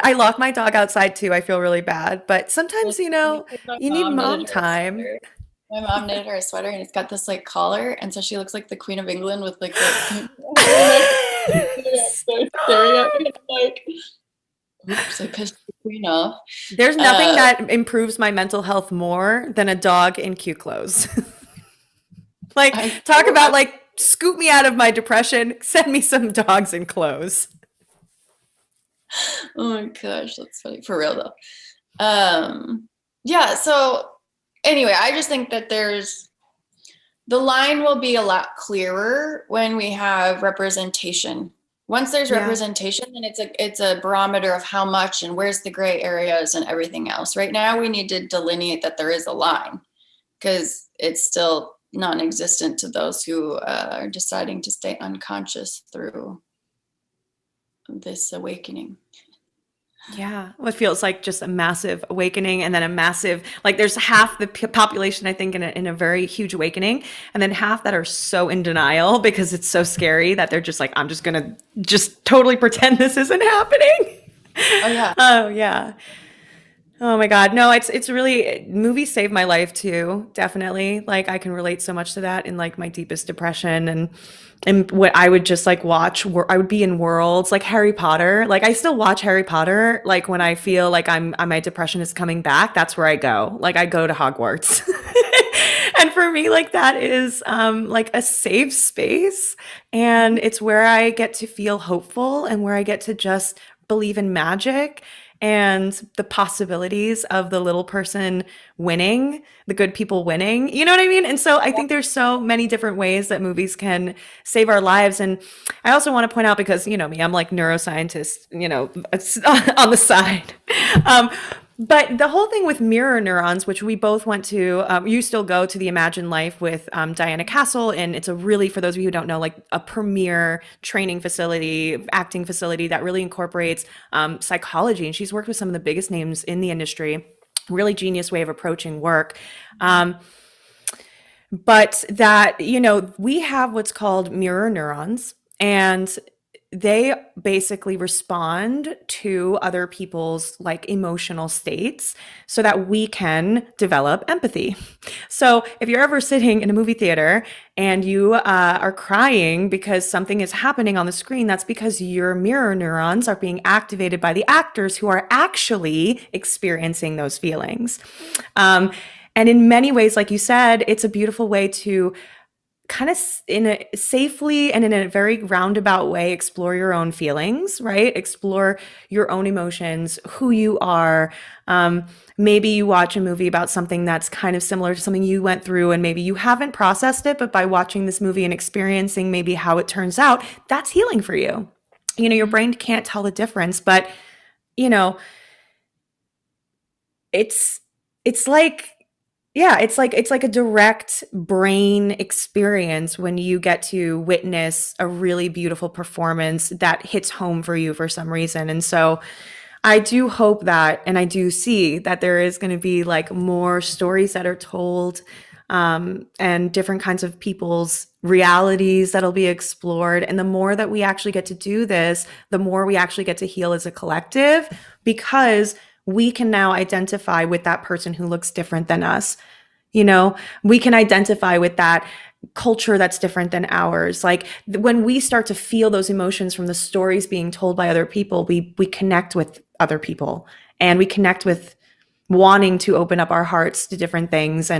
I locked my dog outside too. I feel really bad, but sometimes you need mom time. My mom knitted her a sweater and it's got this like collar, and so she looks like the Queen of England with like staring at me like, oops, I pissed the queen off. There's nothing that improves my mental health more than a dog in cute clothes. Like talk about like scoop me out of my depression, send me some dogs in clothes. Oh my gosh, that's funny. For real though. Yeah, so anyway, I just think that the line will be a lot clearer when we have representation. Once there's representation, then it's a barometer of how much and where's the gray areas and everything else. Right now, we need to delineate that there is a line because it's still non-existent to those who are deciding to stay unconscious through this awakening. Yeah, well, it feels like just a massive awakening, and then a massive, like there's half the population, I think, in a very huge awakening, and then half that are so in denial because it's so scary that they're just like, I'm just gonna just totally pretend this isn't happening. Oh yeah. Oh yeah. Oh my God. No, it's really, movies saved my life too. Definitely. Like I can relate so much to that in like my deepest depression and what I would just like watch, I would be in worlds like Harry Potter. Like I still watch Harry Potter. Like when I feel like my depression is coming back, that's where I go. Like I go to Hogwarts. And for me, like that is like a safe space. And it's where I get to feel hopeful and where I get to just believe in magic and the possibilities of the little person winning, the good people winning, you know what I mean? And so I think there's so many different ways that movies can save our lives. And I also want to point out, because you know me, I'm like neuroscientist, on the side. But the whole thing with mirror neurons, which we both went to, you still go to the Imagine Life with Diana Castle. And it's a really, for those of you who don't know, like a premier training facility, acting facility that really incorporates psychology. And she's worked with some of the biggest names in the industry. Really genius way of approaching work. But that, we have what's called mirror neurons. And they basically respond to other people's like emotional states so that we can develop empathy. So if you're ever sitting in a movie theater and you are crying because something is happening on the screen, that's because your mirror neurons are being activated by the actors who are actually experiencing those feelings. And in many ways, like you said, it's a beautiful way to kind of in a safely and in a very roundabout way explore your own feelings, right? Explore your own emotions, who you are. Maybe you watch a movie about something that's kind of similar to something you went through and maybe you haven't processed it, but by watching this movie and experiencing maybe how it turns out, that's healing for you. You know, your brain can't tell the difference, but you know, it's it's like yeah, it's like a direct brain experience when you get to witness a really beautiful performance that hits home for you for some reason. And so I do hope that, and I do see that there is going to be like more stories that are told, and different kinds of people's realities that'll be explored. And the more that we actually get to do this, the more we actually get to heal as a collective, because we can now identify with that person who looks different than us. You know, we can identify with that culture that's different than ours. Like when we start to feel those emotions from the stories being told by other people, we connect with other people and we connect with wanting to open up our hearts to different things.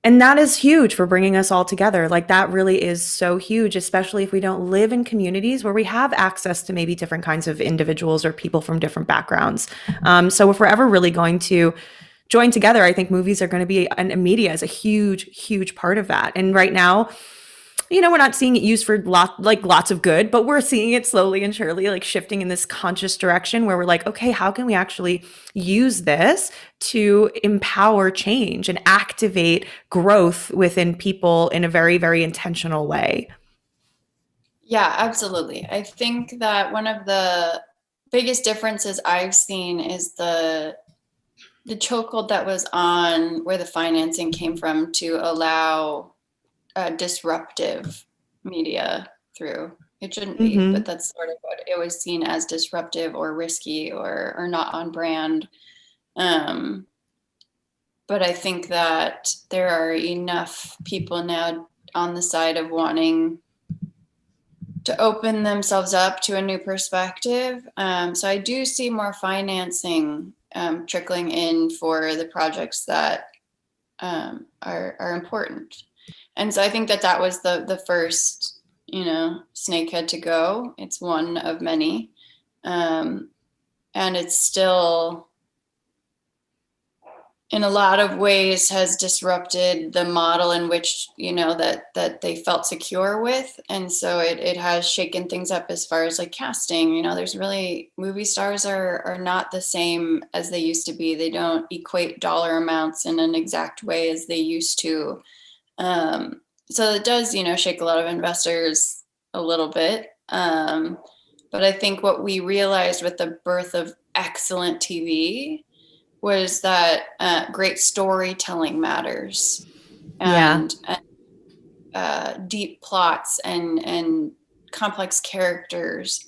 And that is huge for bringing us all together. Like that really is so huge, especially if we don't live in communities where we have access to maybe different kinds of individuals or people from different backgrounds. So if we're ever really going to join together, I think movies are going to be, and media is a huge, huge part of that. And right now, you know, we're not seeing it used for lots of good, but we're seeing it slowly and surely like shifting in this conscious direction where we're like, okay, how can we actually use this to empower change and activate growth within people in a very, very intentional way? Yeah, absolutely. I think that one of the biggest differences I've seen is the chokehold that was on where the financing came from to allow disruptive media through. It shouldn't be, but that's sort of what it was seen as, disruptive or risky or not on brand. But I think that there are enough people now on the side of wanting to open themselves up to a new perspective. So I do see more financing trickling in for the projects that are important. And so I think that was the first, snakehead to go. It's one of many. And it's still, in a lot of ways, has disrupted the model in which, that they felt secure with. And so it has shaken things up as far as like casting. There's really, movie stars are not the same as they used to be. They don't equate dollar amounts in an exact way as they used to. So it does, shake a lot of investors a little bit. But I think what we realized with the birth of excellent TV was that great storytelling matters, and deep plots and complex characters.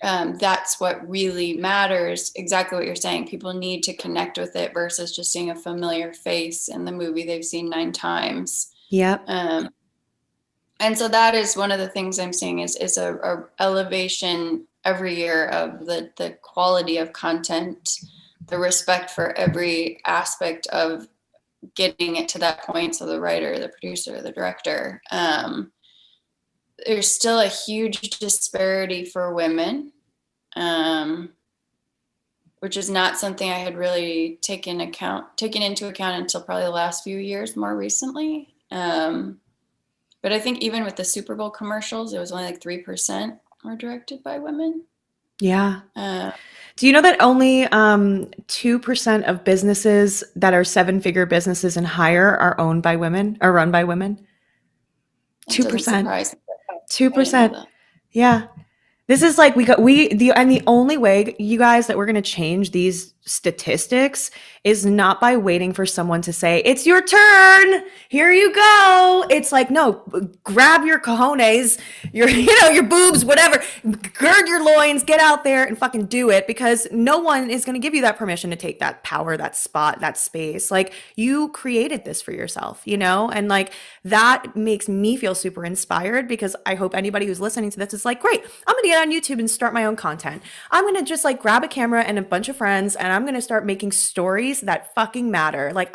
That's what really matters. Exactly what you're saying. People need to connect with it versus just seeing a familiar face in the movie they've seen 9 times. Yep. And so that is one of the things I'm seeing is a elevation every year of the quality of content, the respect for every aspect of getting it to that point. So the writer, the producer, the director. There's still a huge disparity for women, which is not something I had really taken into account until probably the last few years, more recently. But I think even with the Super Bowl commercials, it was only like 3% were directed by women. Yeah. Do you know that only 2% of businesses that are 7-figure businesses and higher are owned by women, or run by women? 2%. 2%. Yeah. This is like the only way, you guys, that we're going to change these statistics is not by waiting for someone to say, it's your turn, here you go. It's like, no, grab your cojones, your boobs, whatever, gird your loins, get out there and fucking do it, because no one is going to give you that permission to take that power, that spot, that space. Like, you created this for yourself, and like, that makes me feel super inspired, because I hope anybody who's listening to this is like, great, I'm going to get on YouTube and start my own content. I'm going to just like grab a camera and a bunch of friends, and I'm going to start making stories that fucking matter. Like,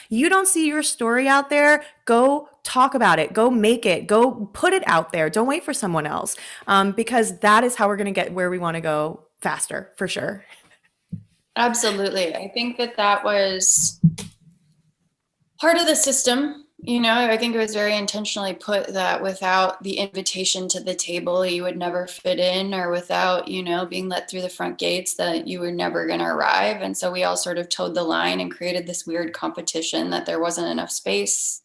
you don't see your story out there. Go talk about it. Go make it. Go put it out there. Don't wait for someone else. Because that is how we're going to get where we want to go faster, for sure. Absolutely. I think that was part of the system. I think it was very intentionally put that without the invitation to the table, you would never fit in, or without, being let through the front gates, that you were never going to arrive. And so we all sort of towed the line and created this weird competition that there wasn't enough space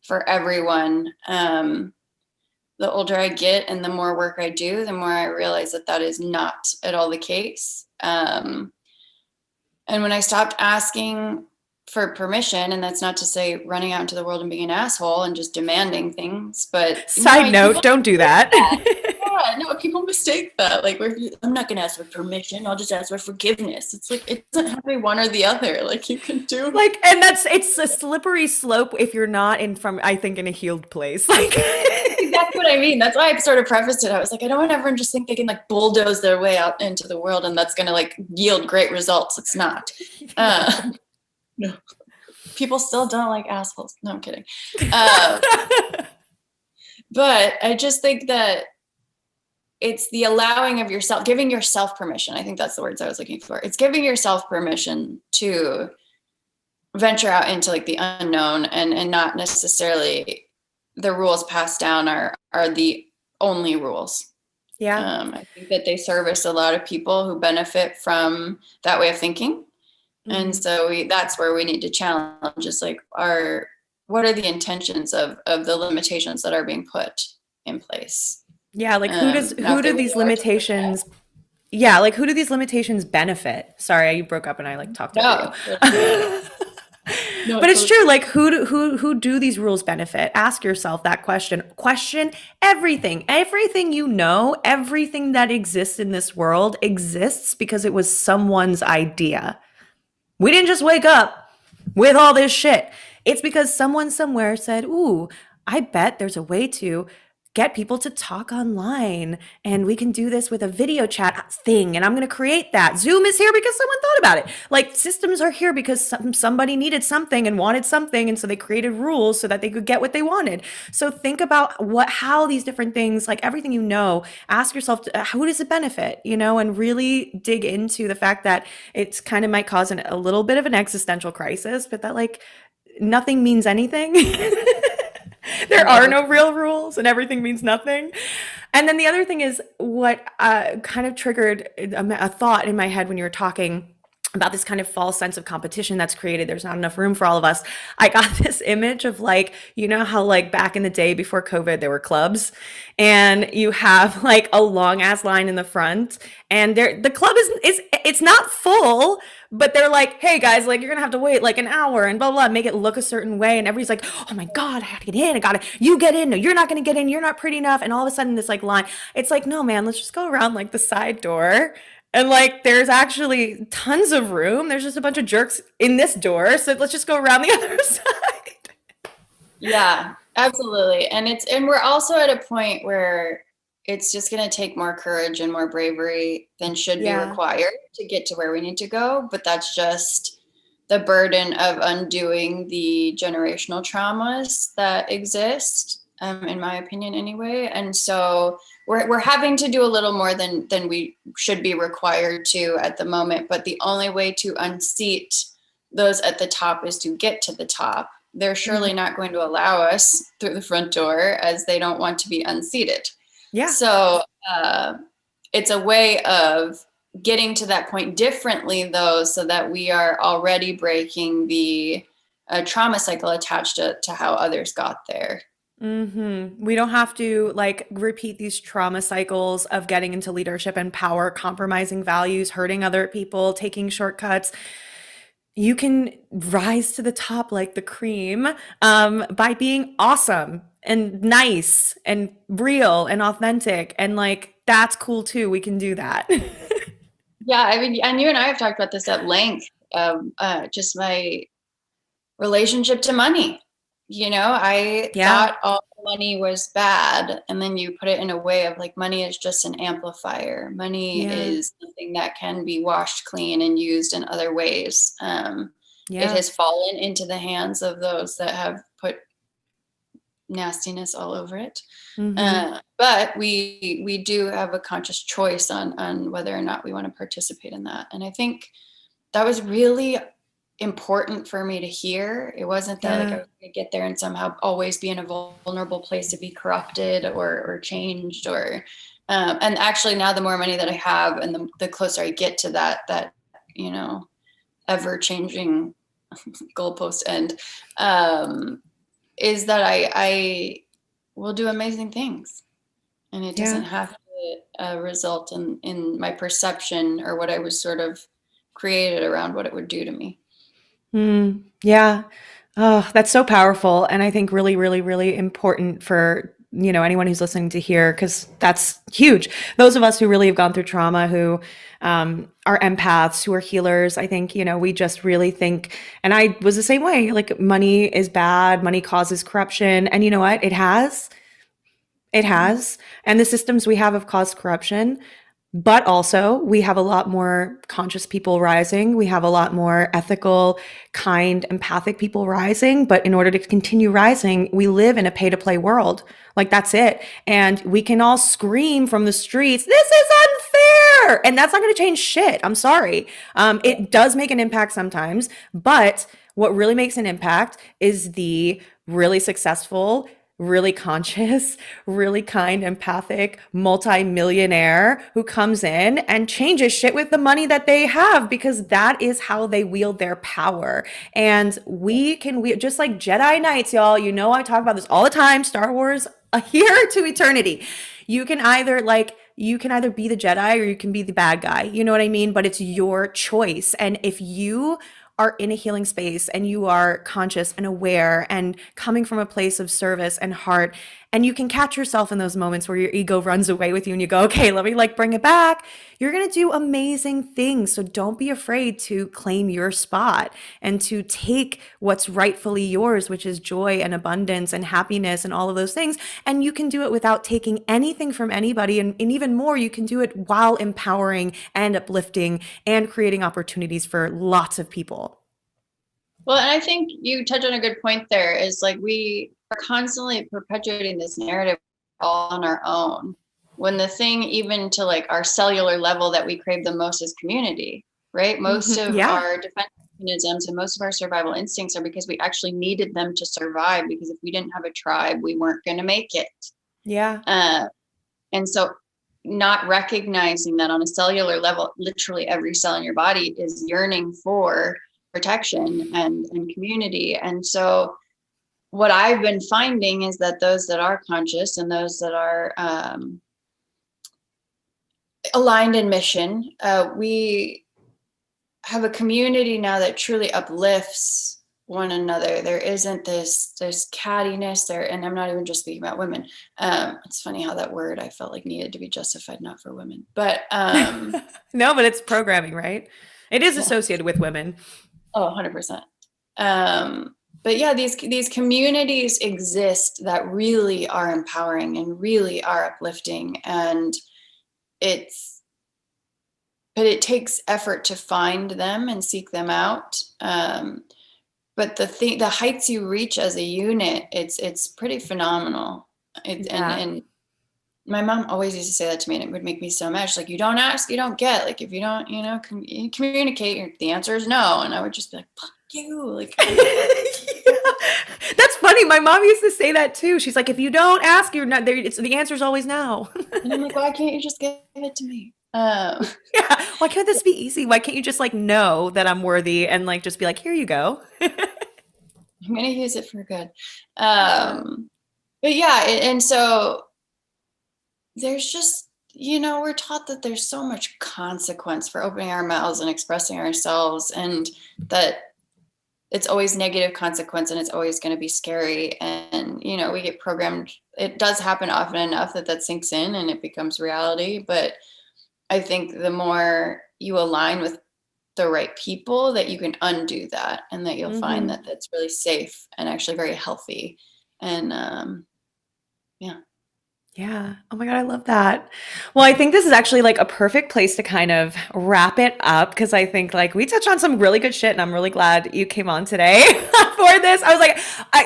for everyone. The older I get and the more work I do, the more I realize that is not at all the case. And when I stopped asking for permission, and that's not to say running out into the world and being an asshole and just demanding things, but side note, don't do that. Yeah, no, people mistake that. Like, I'm not going to ask for permission, I'll just ask for forgiveness. It's like, it doesn't have to be one or the other. Like, you can do like, and it's a slippery slope if you're not in a healed place. Like, that's what I mean. That's why I sort of prefaced it. I was like, I don't want everyone just think they can like bulldoze their way out into the world and that's going to like yield great results. It's not. No, people still don't like assholes. No, I'm kidding. But I just think that it's the allowing of yourself, giving yourself permission. I think that's the words I was looking for. It's giving yourself permission to venture out into like the unknown, and not necessarily the rules passed down are the only rules. Yeah. I think that they service a lot of people who benefit from that way of thinking. And so that's where we need to challenge, is like, what are the intentions of the limitations that are being put in place? Yeah, like who do these limitations benefit? Sorry, you broke up and I like talked over you. No, but it's true. Like, who do these rules benefit? Ask yourself that question. Question everything. Everything everything that exists in this world exists because it was someone's idea. We didn't just wake up with all this shit. It's because someone somewhere said, ooh, I bet there's a way to get people to talk online, and we can do this with a video chat thing, and I'm going to create that. Zoom is here because someone thought about it. Like, systems are here because somebody needed something and wanted something, and so they created rules so that they could get what they wanted. So think about how these different things, like everything ask yourself, who does it benefit, and really dig into the fact that it's kind of might cause a little bit of an existential crisis, but that like nothing means anything. There are no real rules and everything means nothing. And then the other thing is what kind of triggered a thought in my head when you were talking about this kind of false sense of competition that's created. There's not enough room for all of us. I got this image of like, how like back in the day before COVID, there were clubs and you have like a long ass line in the front, and the club it's not full, but they're like, hey guys, like you're gonna have to wait like an hour and blah, blah, make it look a certain way. And everybody's like, oh my God, I have to get in. You get in. No, you're not gonna get in. You're not pretty enough. And all of a sudden this like line, it's like, no man, let's just go around like the side door. And like, there's actually tons of room. There's just a bunch of jerks in this door. So let's just go around the other side. Yeah, absolutely. And we're also at a point where it's just going to take more courage and more bravery than should be required to get to where we need to go. But that's just the burden of undoing the generational traumas that exist, in my opinion anyway. And so we're having to do a little more than we should be required to at the moment. But the only way to unseat those at the top is to get to the top. They're surely not going to allow us through the front door, as they don't want to be unseated. Yeah. So it's a way of getting to that point differently, though, so that we are already breaking the trauma cycle attached to how others got there. We don't have to like repeat these trauma cycles of getting into leadership and power, compromising values, hurting other people, taking shortcuts. You can rise to the top like the cream by being awesome and nice and real and authentic. And like, that's cool too. We can do that. Yeah, I mean, and you and I have talked about this at length of just my relationship to money. I Yeah. thought all money was bad, and then you put it in a way of like money is just an amplifier. Money Yeah. is something that can be washed clean and used in other ways. It Yeah. has fallen into the hands of those that have put nastiness all over it. Mm-hmm. But we do have a conscious choice on whether or not we want to participate in that. And I think that was really important for me to hear. It wasn't that like I Yeah. was going to get there and somehow always be in a vulnerable place to be corrupted or changed and actually now the more money that I have and the closer I get to that you know ever changing goalpost end, is that I will do amazing things, and it doesn't Yeah. have to result in my perception or what I was sort of created around what it would do to me. Yeah. Oh, that's so powerful. And I think really, really, really important for, anyone who's listening to hear, because that's huge. Those of us who really have gone through trauma, who are empaths, who are healers, I think, we just really think, and I was the same way, like money is bad, money causes corruption. And you know what? It has. It Mhm. has. And the systems we have caused corruption. But also, we have a lot more conscious people rising. We have a lot more ethical, kind, empathic people rising. But in order to continue rising, we live in a pay to play world. Like, that's it. And we can all scream from the streets, this is unfair. And that's not going to change shit. I'm sorry. It does make an impact sometimes. But what really makes an impact is the really successful, really conscious, really kind, empathic, multi-millionaire who comes in and changes shit with the money that they have, because that is how they wield their power. And we just like Jedi Knights, y'all. I talk about this all the time. Star Wars, here to eternity. You can either be the Jedi or you can be the bad guy. You know what I mean? But it's your choice. And if you are in a healing space and you are conscious and aware and coming from a place of service and heart, and you can catch yourself in those moments where your ego runs away with you and you go, okay, let me like bring it back, you're going to do amazing things. So don't be afraid to claim your spot and to take what's rightfully yours, which is joy and abundance and happiness and all of those things. And you can do it without taking anything from anybody. And even more, you can do it while empowering and uplifting and creating opportunities for lots of people. Well, and I think you touch on a good point there is like we are constantly perpetuating this narrative all on our own, when the thing even to like our cellular level that we crave the most is community, right? Most of Yeah. our defense mechanisms and most of our survival instincts are because we actually needed them to survive, because if we didn't have a tribe, we weren't going to make it. Yeah. Uh, and so not recognizing that on a cellular level, literally every cell in your body is yearning for protection and community. And so what I've been finding is that those that are conscious and those that are aligned in mission, we have a community now that truly uplifts one another. There isn't this cattiness there, and I'm not even just speaking about women. It's funny how that word I felt like needed to be justified, not for women, but No, but it's programming, right? It is yeah. associated with women. Oh, 100%. But yeah, these communities exist that really are empowering and really are uplifting, and but it takes effort to find them and seek them out. But the heights you reach as a unit, it's pretty phenomenal. Yeah. And my mom always used to say that to me, and it would make me so mad. She's like, you don't ask, you don't get. Like, if you don't, communicate, the answer is no. And I would just be like, fuck you. Like, Yeah. That's funny. My mom used to say that too. She's like, if you don't ask, you're not there. The answer's always no. and I'm like, why can't you just give it to me? Yeah. Why can't this be easy? Why can't you just like know that I'm worthy and like just be like, here you go? I'm gonna use it for good. Yeah. but yeah, and so there's just, we're taught that there's so much consequence for opening our mouths and expressing ourselves, and that it's always negative consequence and it's always going to be scary. And, we get programmed. It does happen often enough that sinks in and it becomes reality. But I think the more you align with the right people, that you can undo that, and that you'll find that that's really safe and actually very healthy. And yeah. Yeah. Oh my God, I love that. Well, I think this is actually like a perfect place to kind of wrap it up, because I think like we touched on some really good shit, and I'm really glad you came on today for this. I was like,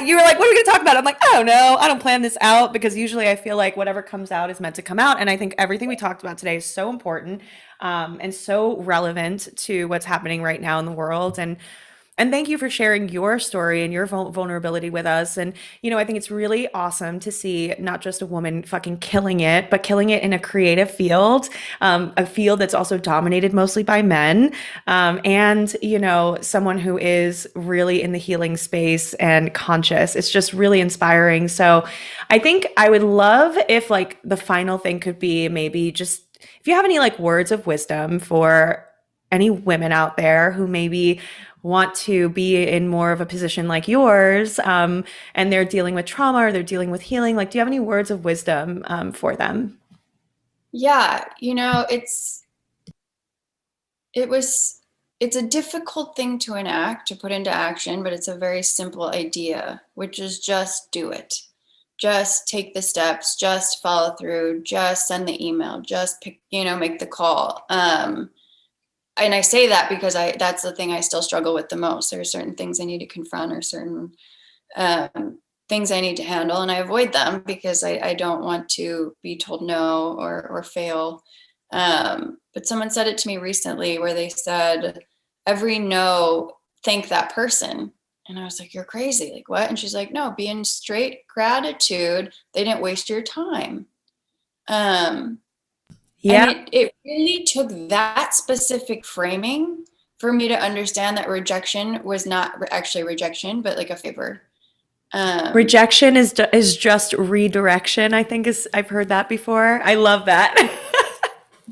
you were like, what are we going to talk about? I'm like, I don't know. I don't plan this out, because usually I feel like whatever comes out is meant to come out. And I think everything we talked about today is so important, and so relevant to what's happening right now in the world. And thank you for sharing your story and your vulnerability with us. And, I think it's really awesome to see not just a woman fucking killing it, but killing it in a creative field, a field that's also dominated mostly by men. And, someone who is really in the healing space and conscious. It's just really inspiring. So I think I would love if like the final thing could be maybe just if you have any like words of wisdom for any women out there who maybe want to be in more of a position like yours, and they're dealing with trauma or they're dealing with healing, like, do you have any words of wisdom for them? Yeah. It's a difficult thing to enact, to put into action, but it's a very simple idea, which is just do it. Just take the steps, just follow through, just send the email, just pick, make the call. And I say that because that's the thing I still struggle with the most. There are certain things I need to confront, or certain things I need to handle, and I avoid them because I don't want to be told no or fail. But someone said it to me recently, where they said, every no, thank that person. And I was like, you're crazy. Like, what? And she's like, no, be in straight gratitude. They didn't waste your time. Yeah. And it really took that specific framing for me to understand that rejection was not actually rejection, but like a favor. Rejection is just redirection, I think, is I've heard that before. I love that.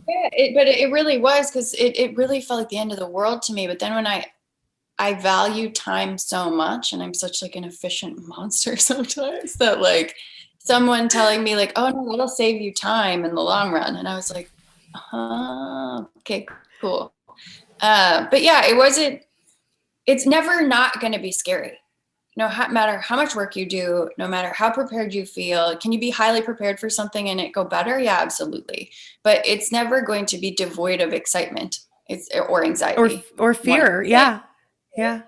Yeah, but it really was, because it really felt like the end of the world to me. But then when I value time so much, and I'm such like an efficient monster sometimes, that like someone telling me like, oh no, it'll save you time in the long run. And I was like, okay, cool. But yeah, it's never not going to be scary. No matter how much work you do, no matter how prepared you feel. Can you be highly prepared for something and it go better? Yeah, absolutely. But it's never going to be devoid of excitement or anxiety. or fear. Yeah. Yeah.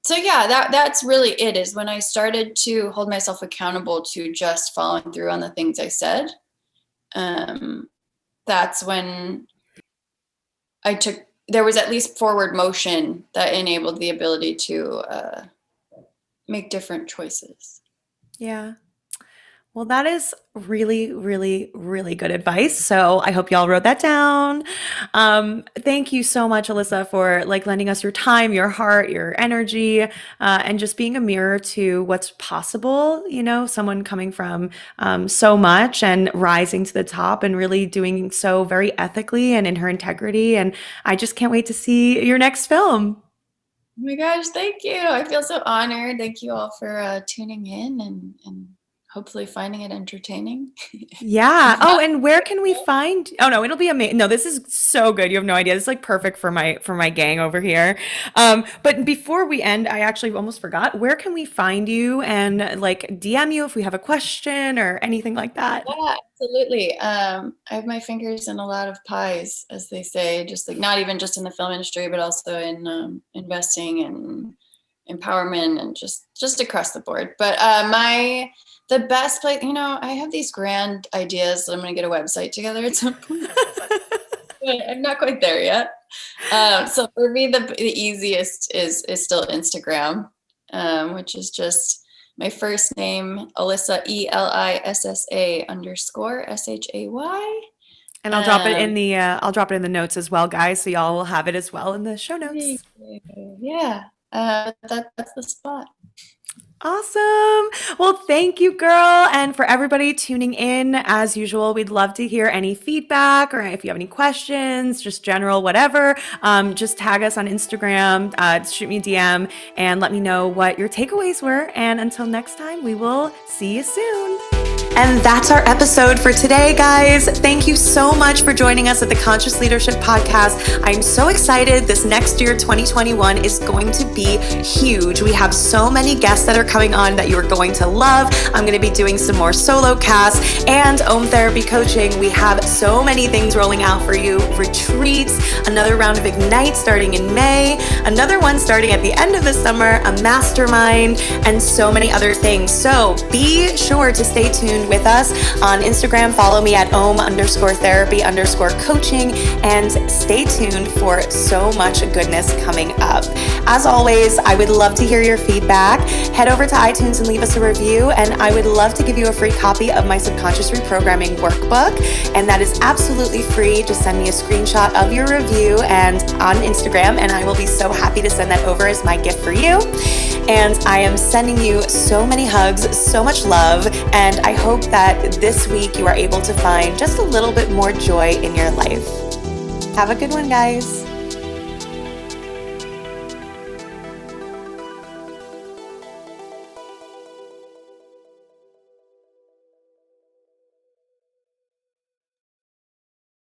So yeah, that's really it, is when I started to hold myself accountable to just following through on the things I said. That's when there was at least forward motion that enabled the ability to make different choices. Yeah. Well, that is really, really, really good advice. So I hope y'all wrote that down. Thank you so much, Elissa, for like lending us your time, your heart, your energy, and just being a mirror to what's possible. Someone coming from so much and rising to the top, and really doing so very ethically and in her integrity. And I just can't wait to see your next film. Oh my gosh, thank you. I feel so honored. Thank you all for tuning in and hopefully finding it entertaining. Yeah. Oh, and where can we find? Oh no, it'll be amazing. No, this is so good. You have no idea. This is like perfect for my gang over here. But before we end, I actually almost forgot. Where can we find you and like DM you if we have a question or anything like that? Yeah, absolutely. I have my fingers in a lot of pies, as they say, just like not even just in the film industry, but also in investing and empowerment, and just across the board. But the best place, I have these grand ideas that I'm going to get a website together at some point. But I'm not quite there yet. So for me, the easiest is still Instagram, which is just my first name, Elissa, ELISSA _SHAY. And I'll drop it in the notes as well, guys. So y'all will have it as well in the show notes. Yeah, that's the spot. Awesome. Well, thank you, girl. And for everybody tuning in, as usual, we'd love to hear any feedback or if you have any questions, just general, whatever. Just tag us on Instagram, shoot me a DM, and let me know what your takeaways were. And until next time, we will see you soon. And that's our episode for today, guys. Thank you so much for joining us at the Conscious Leadership Podcast. I'm so excited. This next year, 2021, is going to be huge. We have so many guests that are coming on that you are going to love. I'm going to be doing some more solo casts and Om Therapy coaching. We have so many things rolling out for you. Retreats, another round of Ignite starting in May, another one starting at the end of the summer, a mastermind, and so many other things. So be sure to stay tuned with us on Instagram. Follow me at om_therapy_coaching and stay tuned for so much goodness coming up. As always, I would love to hear your feedback. Head over to iTunes and leave us a review, and I would love to give you a free copy of my subconscious reprogramming workbook, and that is absolutely free. Just send me a screenshot of your review and on Instagram, and I will be so happy to send that over as my gift for you. And I am sending you so many hugs, so much love, and I hope that this week you are able to find just a little bit more joy in your life. Have a good one, guys.